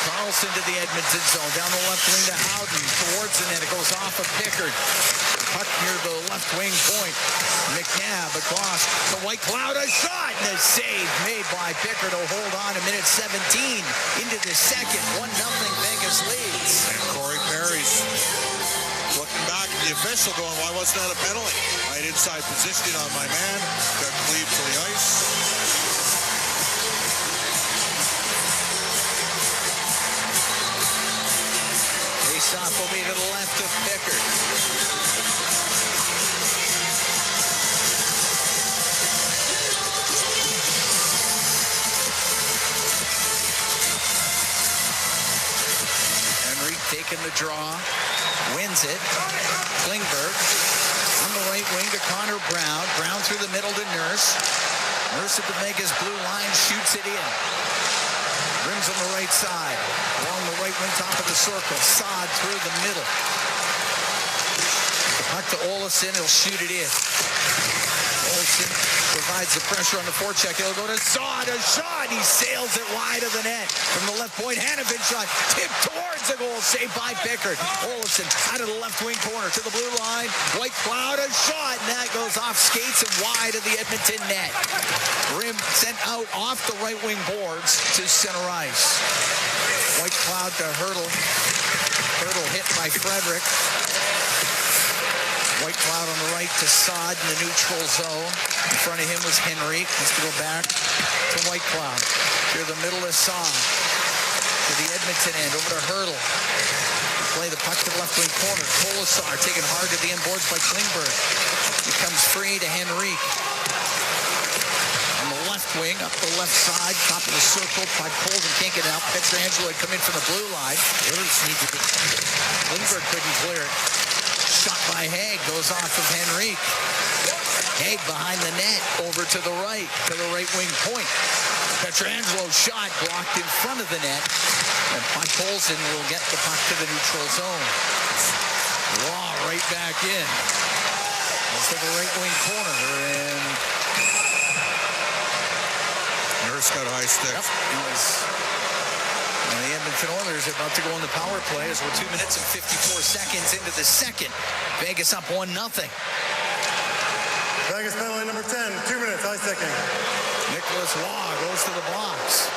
Carlson to the Edmonton zone. Down the left wing to Howden. Towards the net. It goes off of Pickard. Puck near the left wing point. McNabb across to White Cloud. A shot and a save made by Pickard to hold on a minute 17 into the second. 1-0 Vegas leads. And Corey Perry's looking back at the official going, why wasn't that a penalty? Right inside positioning on my man. Got cleaved to the ice. Face-off will be to the left of Pickard. Taking the draw, wins it. Klingberg on the right wing to Connor Brown. Brown through the middle to Nurse. Nurse at the Vegas blue line, shoots it in. Rims on the right side. Along the right wing, top of the circle. Saad through the middle. Puck to Olofsson, he'll shoot it in. Olofsson provides the pressure on the forecheck. He'll go to Saad, a shot. He sails it wide of the net. From the left point, Hanifin shot. Tipped towards the goal, saved by Pickard. Olofsson out of the left wing corner to the blue line. White Cloud, a shot, and that goes off skates and wide of the Edmonton net. Rim sent out off the right wing boards to center ice. White Cloud to Hurdle. Hurdle hit by Frederick. White Cloud on the right to Saad in the neutral zone. In front of him was Henrique. Has to go back to White Cloud. Through the middle of Saad. To the Edmonton end. Over to Hurdle. Play the puck to the left wing corner. Colasar taken hard to the end boards by Klingberg. He comes free to Henrique. On the left wing, up the left side, top of the circle. Puck pulled and can't get it out. Pietrangelo had come in from the blue line. Klingberg couldn't clear it. Shot by Haig, goes off of Henrique. Haig behind the net, over to the right wing point. Pietrangelo shot blocked in front of the net. And Puck Polson will get the puck to the neutral zone. Raw right back in. Let's to the right wing corner. And Nurse got a high stick. Yep, the Edmonton Oilers are about to go on the power play as we're 2 minutes and 54 seconds into the second. Vegas up 1-0. Vegas penalty number 10, 2 minutes, high sticking. Nicholas Waugh goes to the blocks.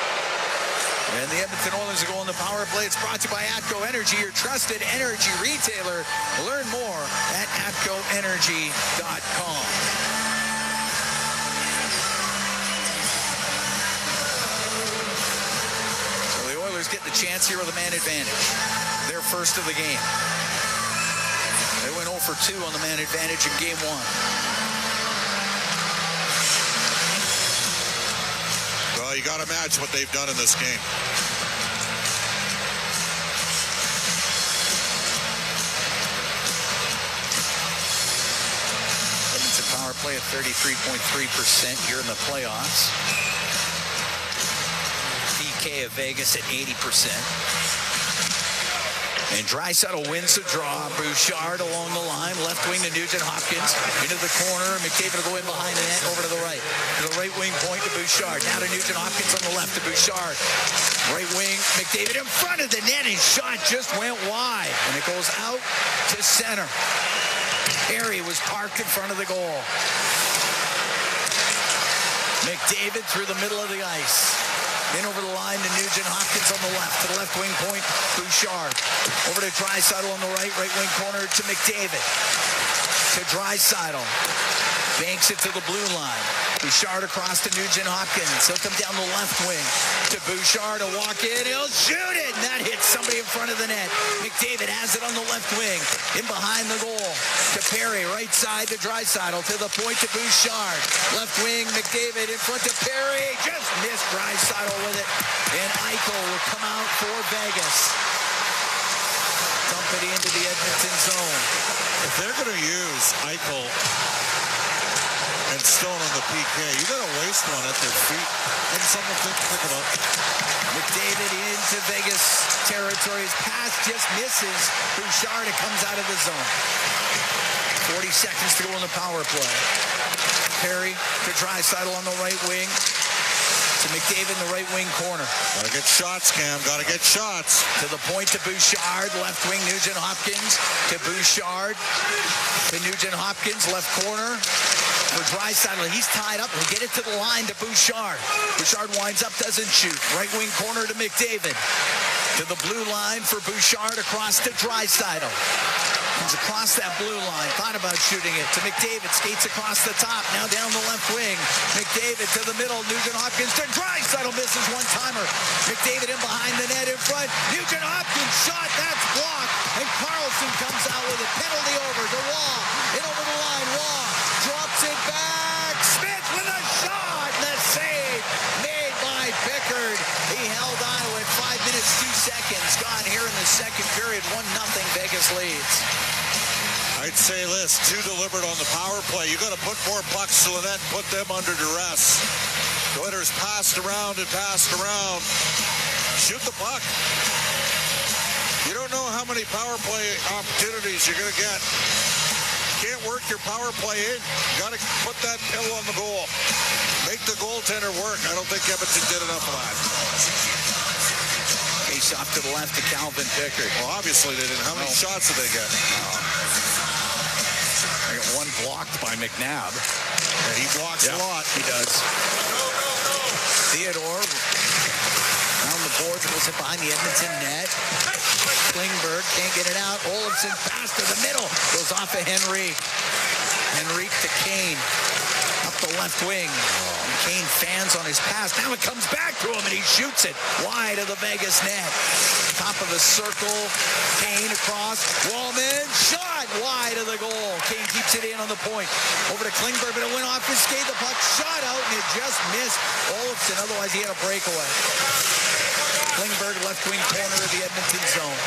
And the Edmonton Oilers are going on the power play. It's brought to you by ATCO Energy, your trusted energy retailer. Learn more at atcoenergy.com. Get the chance here with a man advantage. Their first of the game. They went 0 for 2 on the man advantage in game 1. Well, you got to match what they've done in this game. Edmonton power play at 33.3% here in the playoffs. PK of Vegas at 80%. And Draisaitl wins the draw. Bouchard along the line. Left wing to Nugent Hopkins. Into the corner. McDavid will go in behind the net. Over to the right. To the right wing point to Bouchard. Now to Nugent Hopkins on the left to Bouchard. Right wing. McDavid in front of the net. His shot just went wide. And it goes out to center. Perry was parked in front of the goal. McDavid through the middle of the ice. In over the line to Nugent Hopkins on the left. To the left wing point, Bouchard. Over to Draisaitl on the right. Right wing corner to McDavid. To Draisaitl. Banks it to the blue line. Bouchard across to Nugent Hopkins. He'll come down the left wing to Bouchard to walk in. He'll shoot it. And that hits somebody in front of the net. McDavid has it on the left wing. In behind the goal to Perry. Right side to Draisaitl. To the point to Bouchard. Left wing, McDavid in front to Perry. Just missed Draisaitl with it. And Eichel will come out for Vegas. Dump it into the Edmonton zone. If they're going to use Eichel and Stone on the PK, you got to waste one at their feet. Can someone pick it up? McDavid into Vegas territory. His pass just misses Bouchard. It comes out of the zone. 40 seconds to go in the power play. Perry to Draisaitl on the right wing. To McDavid in the right wing corner. Gotta get shots, Cam. Gotta get shots. To the point to Bouchard. Left wing Nugent Hopkins. To Bouchard. To Nugent Hopkins. Left corner. For Draisaitl. He's tied up. He'll get it to the line to Bouchard. Bouchard winds up, doesn't shoot. Right wing corner to McDavid. To the blue line for Bouchard across to Draisaitl. Comes across that blue line. Thought about shooting it to McDavid. Skates across the top. Now down the left wing. McDavid to the middle. Nugent Hopkins to Draisaitl. Misses one-timer. McDavid in behind the net in front. Nugent Hopkins shot. That's blocked. And Carlson comes out with a penalty over to Wall. In over the line. Wall drops it back. Smith with a shot. And the save made by Pickard. He held on to it. 5 minutes, 2 seconds. Gone here in the second period. 1-0 Vegas leads. I'd say this, too deliberate on the power play. You got to put more pucks to the net and put them under duress. The Oilers passed around and passed around. Shoot the puck. You don't know how many power play opportunities you're going to get. Can't work your power play in. You got to put that pill on the goal. Make the goaltender work. I don't think Edmonton did enough of that. Face off to the left to Calvin Pickard. Well, obviously they didn't. How many shots did they get? I got one blocked by McNabb. Yeah, he blocks a lot. He does. Theodore around the boards, was it behind the Edmonton net? Klingberg can't get it out. Olofsson pass to the middle. Goes off of Henrique. Henrique to Kane. Up the left wing. And Kane fans on his pass. Now it comes back to him and he shoots it wide of the Vegas net. Top of the circle. Kane across. Wallman shot wide of the goal. Kane keeps it in on the point. Over to Klingberg, but it went off his skate. The puck shot out and it just missed Olofsson. Otherwise he had a breakaway. Klingberg left wing corner of the Edmonton zone.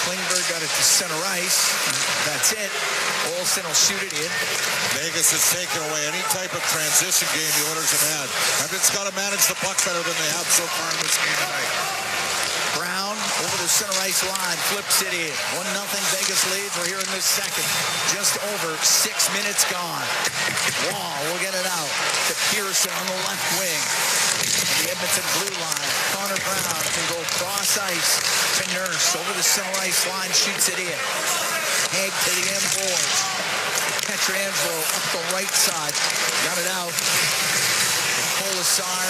Klingberg got it to center ice. That's it. Olsen will shoot it in. Vegas has taken away any type of transition game the Oilers have had. Edmonton's got to manage the puck better than they have so far in this game tonight. Brown over the center ice line. Flips it in. 1-0 Vegas leads. We're here in the second. Just over 6 minutes gone. Wall will get it out to Pearson on the left wing. The Edmonton blue line. Connor Brown can go cross ice to Nurse. Over the center ice line, shoots it in. Haig to the end boards. Pietrangelo up the right side. Got it out. Colasar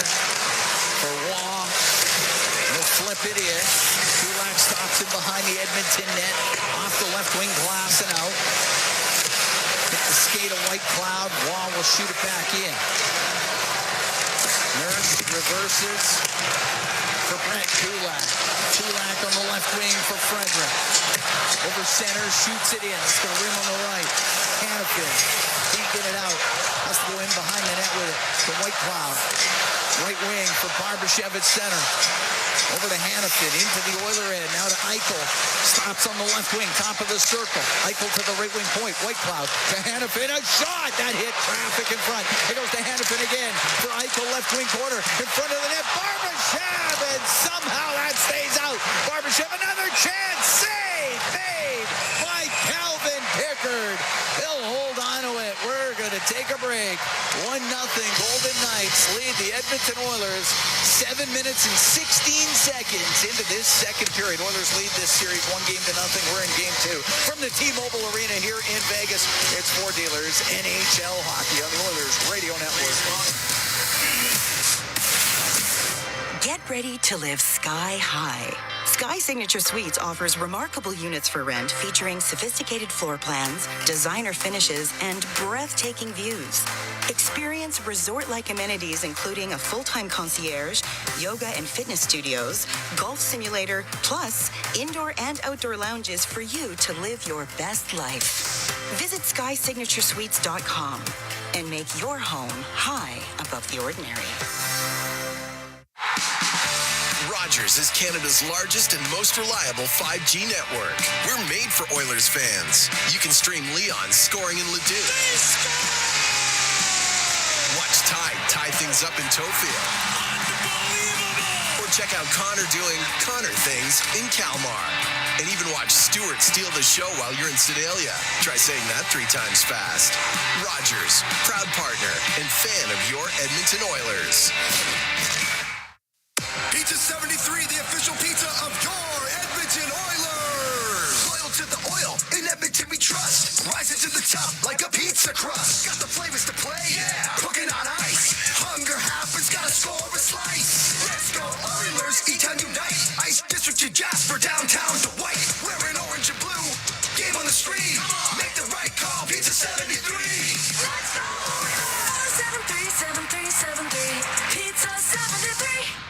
for Waugh. He'll flip it in. Kulak stops it behind the Edmonton net. Off the left wing glass and out. Hit the skate of White Cloud. Waugh will shoot it back in. Nurse reverses for Brent Kulak. Kulak on the left wing for Frederick. Over center, shoots it in. It's going to rim on the right. Canfield can't get it out. Has to go in behind the net with it. The White Cloud Right wing for Barbashev at center. Over to Hannafin, into the Oiler end. Now to Eichel. Stops on the left wing, top of the circle. Eichel to the right wing point. Whitecloud to Hannafin. A shot! That hit traffic in front. It goes to Hannafin again for Eichel, left wing corner. In front of the net, Barbashev! And somehow that stays out. Barbashev, another chance. Save! Made by Calvin Pickard. He'll hold on to it. We're going to take a break. 1-0 Golden Knights lead the Edmonton Oilers. 7 minutes and 16 seconds into this second period. Oilers lead this series 1-0. We're in game 2. From the T-Mobile Arena here in Vegas, it's For Dealers NHL Hockey on the Oilers Radio Network. Get ready to live sky high. Sky Signature Suites offers remarkable units for rent featuring sophisticated floor plans, designer finishes, and breathtaking views. Experience resort-like amenities including a full-time concierge, yoga and fitness studios, golf simulator, plus indoor and outdoor lounges for you to live your best life. Visit SkySignatureSuites.com and make your home high above the ordinary. Rogers is Canada's largest and most reliable 5G network. We're made for Oilers fans. You can stream Leon scoring in Leduc. Watch Tide tie things up in Tofield. Or check out Connor doing Connor things in Kalmar. And even watch Stewart steal the show while you're in Sedalia. Try saying that 3 times fast. Rogers, proud partner and fan of your Edmonton Oilers. Pizza 73, the official pizza of your Edmonton Oilers. Loyal to the oil, in Edmonton we trust. Rising to the top like a pizza crust. Got the flavors to play, yeah. Cooking on ice. Hunger happens, gotta score a slice. Let's go Oilers, E-Town unite. Ice District to Jasper, downtown to White. Wearing orange and blue, game on the screen. Make the right call, Pizza 73. Let's go Oilers. 737373, Pizza 73.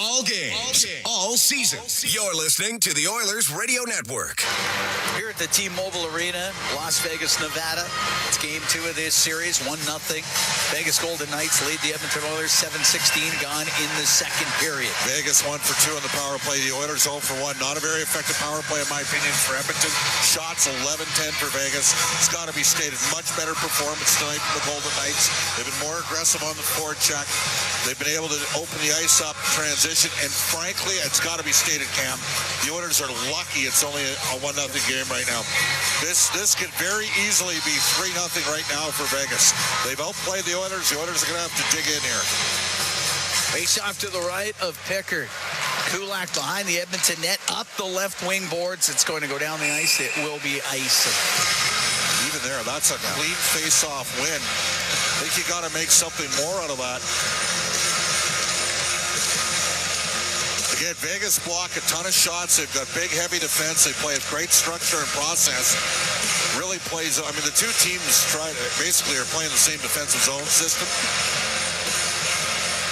All games, all season. You're listening to the Oilers Radio Network. Here at the T-Mobile Arena, Las Vegas, Nevada. It's game 2 of this series, 1-0. Vegas Golden Knights lead the Edmonton Oilers 7:16 gone in the second period. Vegas 1 for 2 on the power play. The Oilers 0 for 1. Not a very effective power play, in my opinion, for Edmonton. Shots 11-10 for Vegas. It's got to be stated. Much better performance tonight from the Golden Knights. They've been more aggressive on the forecheck. They've been able to open the ice up, transition, and frankly, it's got to be stated, Cam, the Oilers are lucky it's only a 1-0 game right now. This could very easily be 3-0 right now for Vegas. They've outplayed the Oilers. The Oilers are going to have to dig in here. Face off to the right of Pickard. Kulak behind the Edmonton net, up the left wing boards. It's going to go down the ice. It will be icing. Even there, that's a clean face-off win. I think you got to make something more out of that. Again, Vegas block a ton of shots. They've got big, heavy defense. They play with great structure and process. Really plays. I mean, the two teams basically are playing the same defensive zone system.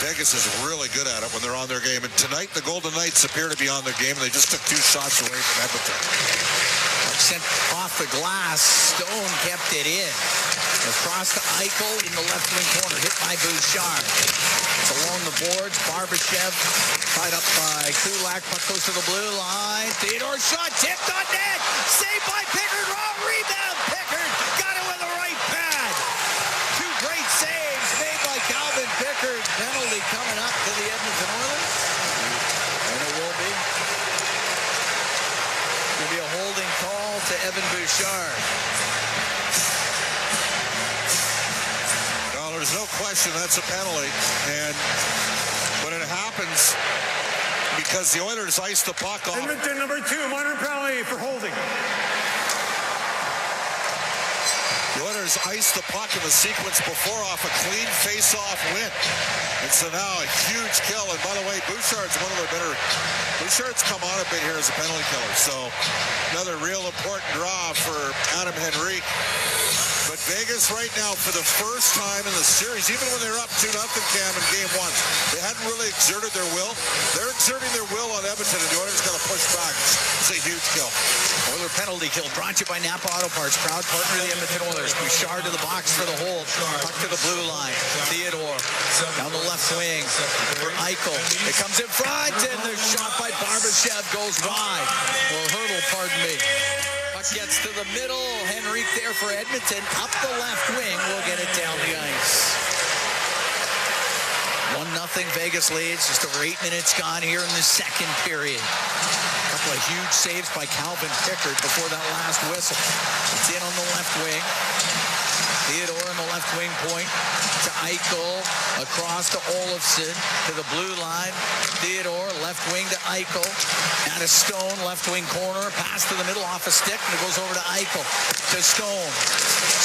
Vegas is really good at it when they're on their game. And tonight, the Golden Knights appear to be on their game, and they just took 2 shots away from Edmonton. Sent off the glass. Stone kept it in. Across to Eichel in the left wing corner. Hit by Bouchard. It's along the boards. Barbashev tied up by Kulak. Puck goes to the blue line. Theodore shot tipped on net. Saved by Pickard. Wrong rebound. Pickard got it with the right pad. 2 great saves made by Calvin Pickard. Penalty coming up to the Edmonton Oilers. And it will be. It'll be a holding call to Evan Bouchard. No, there's no question that's a penalty. And when it happens, because the Oilers iced the puck off. Edmonton number 2, minor penalty for holding. The Oilers iced the puck in the sequence before off a clean face-off win. And so now a huge kill. And by the way, Bouchard's one of their better. Bouchard's come on a bit here as a penalty killer. So another real important draw for Adam Henrique. But Vegas right now, for the first time in the series, even when they're up 2-0, Cam, in game one, they hadn't really exerted their will. They're exerting their will on Edmonton, and the Oilers got to push back. It's a huge kill. Oiler penalty kill brought to you by Napa Auto Parts, proud partner of the Edmonton Oilers. Bouchard to the box for the hold. Puck to the blue line. Theodore down the left wing for Eichel. It comes in front, and the shot by Barbashev goes wide. Or hurdle, pardon me. Puck gets to the middle. Henrique there for Edmonton. Up the left wing. We'll get it down the ice. 1-0 Vegas leads. Just over 8 minutes gone here in the second period. A couple of huge saves by Calvin Pickard before that last whistle. It's in on the left wing. Theodore on the left wing point to Eichel, across to Olofsson, to the blue line. Theodore, left wing to Eichel. Out of Stone, left wing corner, pass to the middle off a stick, and it goes over to Eichel. To Stone.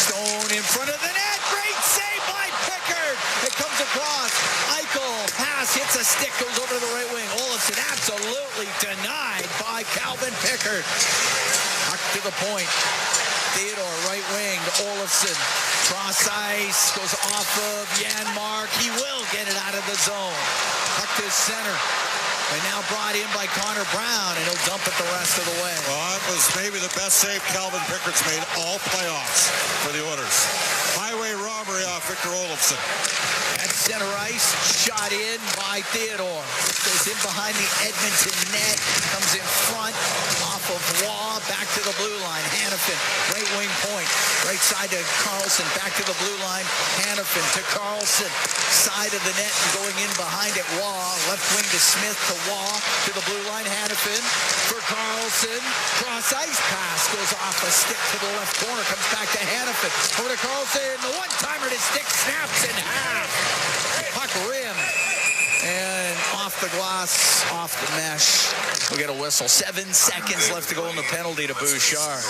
Stone in front of the net. Great save by Pickard. It comes across. Eichel, pass, hits a stick, goes over to the right wing. Olofsson absolutely denied by Calvin Pickard. Puck to the point. Theodore, right wing to Olofsson. Cross ice, goes off of Janmark. He will get it out of the zone. Puck to center. And now brought in by Connor Brown, and he'll dump it the rest of the way. Well, that was maybe the best save Calvin Pickard's made all playoffs for the Oilers. Highway robbery off Victor Olofsson. At center ice, shot in by Theodore. Goes in behind the Edmonton net. Comes in front, off of Waugh, back to the blue line. Hannafin, right wing point. Right side to Carlson, back to the blue line. Hannafin to Carlson. Side of the net and going in behind it, Waugh. Left wing to Smith to Waugh. To the blue line, Hannafin for Carlson. Cross ice pass goes off a stick to the left corner. Comes back to Hannafin. Over to Carlson. The one-timer to stick snaps in half. Puck rim. And off the glass, off the mesh. We'll get a whistle. 7 seconds left to go in the penalty to Bouchard.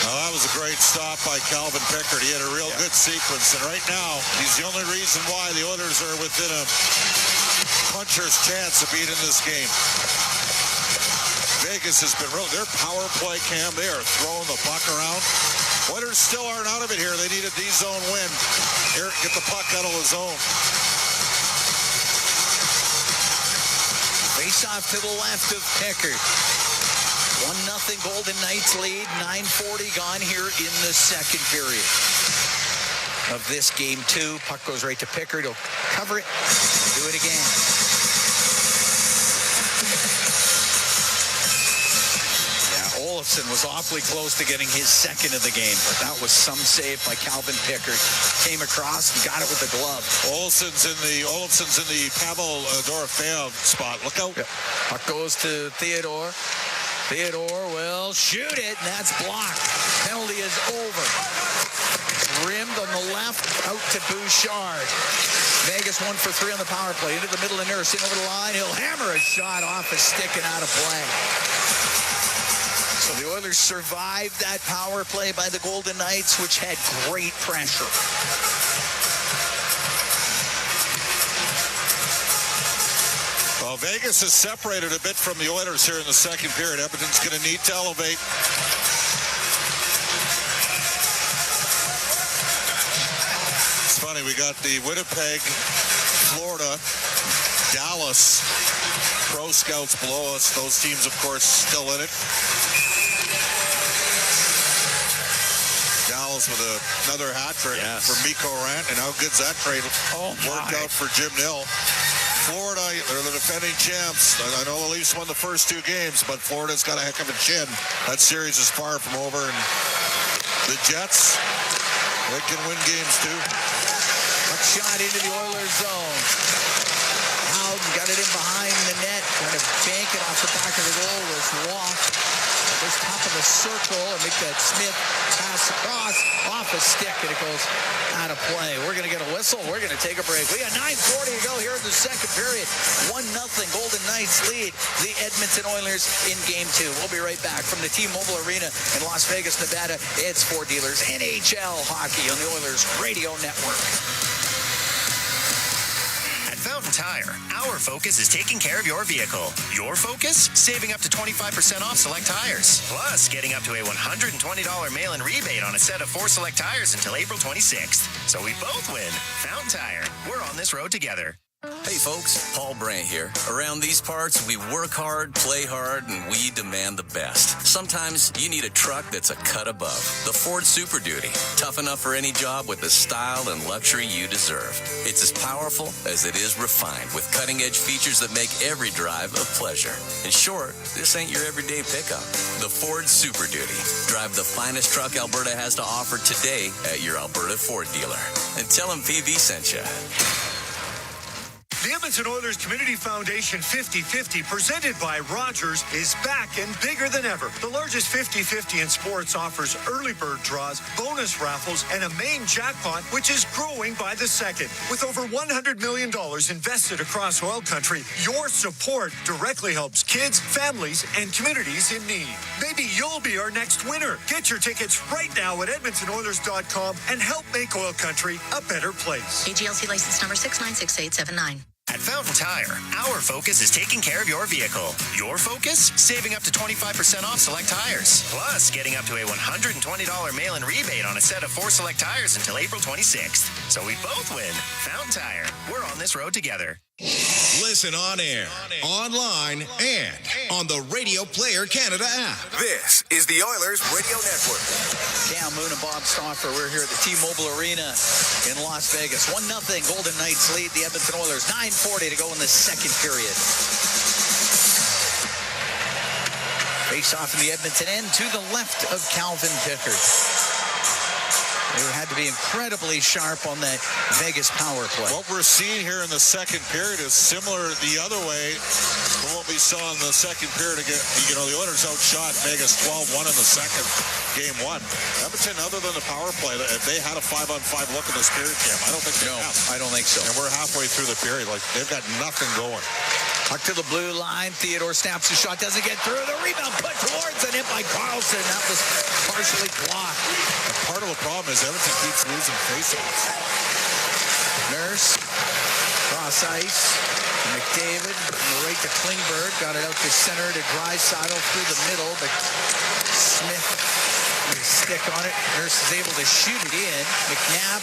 Well, that was a great stop by Calvin Pickard. He had a real good sequence. And right now, he's the only reason why the Oilers are within a puncher's chance of beating this game. Vegas has been their power play, Cam. They are throwing the puck around. Oilers still aren't out of it here. They need a D-zone win. Here, get the puck out of the zone. Face off to the left of Pickard. 1-0 Golden Knights lead. 9:40 gone here in the second period of this game 2. Puck goes right to Pickard. He'll cover it and do it again. Olofsson was awfully close to getting his second of the game, but that was some save by Calvin Pickard. Came across and got it with the glove. Olofsson's in the Pavel Dorofeyev spot. Look out. Yeah. Puck goes to Theodore. Theodore will shoot it, and that's blocked. Penalty is over. Rimmed on the left, out to Bouchard. Vegas 1 for 3 on the power play. Into the middle of Nurse, in over the line. He'll hammer a shot off a stick and out of play. So the Oilers survived that power play by the Golden Knights, which had great pressure. Well, Vegas is separated a bit from the Oilers here in the second period. Edmonton's going to need to elevate. It's funny, we got the Winnipeg, Florida, Dallas pro scouts below us. Those teams, of course, still in it. Dallas with another hat trick for Mikko Rant, and how good's that trade worked out for Jim Nill. Florida, they're the defending champs. I know the Leafs won the first 2 games, but Florida's got a heck of a chin. That series is far from over, and the Jets, they can win games too. Puck shot into the Oilers zone. Howden got it in behind the net, trying to bank it off the back of the goal was Waugh. This top of the circle and make that Smith pass across off a stick, and it goes out of play. We're going to get a whistle. We're going to take a break. We got 9:40 to go here in the second period. 1-0 Golden Knights lead the Edmonton Oilers in Game 2. We'll be right back from the T-Mobile Arena in Las Vegas, Nevada. It's Ford Dealers NHL Hockey on the Oilers Radio Network. Fountain Tire, our focus is taking care of your vehicle. Your focus? Saving up to 25% off select tires. Plus, getting up to a $120 mail-in rebate on a set of 4 select tires until April 26th. So we both win. Fountain Tire, we're on this road together. Hey folks, Paul Brandt here. Around these parts, we work hard, play hard, and we demand the best. Sometimes you need a truck that's a cut above. The Ford Super Duty. Tough enough for any job with the style and luxury you deserve. It's as powerful as it is refined, with cutting-edge features that make every drive a pleasure. In short, this ain't your everyday pickup. The Ford Super Duty. Drive the finest truck Alberta has to offer today at your Alberta Ford dealer. And tell them PV sent you. The Edmonton Oilers Community Foundation 50-50, presented by Rogers, is back and bigger than ever. The largest 50-50 in sports offers early bird draws, bonus raffles, and a main jackpot, which is growing by the second. With over $100 million invested across OilCountry, your support directly helps kids, families, and communities in need. Maybe you'll be our next winner. Get your tickets right now at EdmontonOilers.com and help make OilCountry a better place. AGLC license number 696879. At Fountain Tire, our focus is taking care of your vehicle. Your focus? Saving up to 25% off select tires. Plus, getting up to a $120 mail-in rebate on a set of 4 select tires until April 26th. So we both win. Fountain Tire, we're on this road together. Listen on air, online, and on the Radio Player Canada app. This is the Oilers Radio Network. Cam Moon and Bob Stauffer. We're here at the T-Mobile Arena in Las Vegas. 1-0 Golden Knights lead the Edmonton Oilers. 9:40 to go in the second period. Face off in the Edmonton end to the left of Calvin Pickard. They had to be incredibly sharp on that Vegas power play. What we're seeing here in the second period is similar the other way from what we saw in the second period. Again, the Oilers outshot Vegas 12-1 in the second, game 1. Edmonton, other than the power play, if they had a 5-on-5 look in this period, Cam, I don't think they have. I don't think so. And we're halfway through the period. Like, they've got nothing going. Puck to the blue line. Theodore snaps the shot. Doesn't get through. The rebound put towards and hit by Carlson. That was partially blocked. And part of the problem is Edmonton keeps losing faceoffs. Nurse. Cross ice. McDavid. Right to Klingberg. Got it out to center to Draisaitl through the middle. But Smith with a stick on it. Nurse is able to shoot it in. McNabb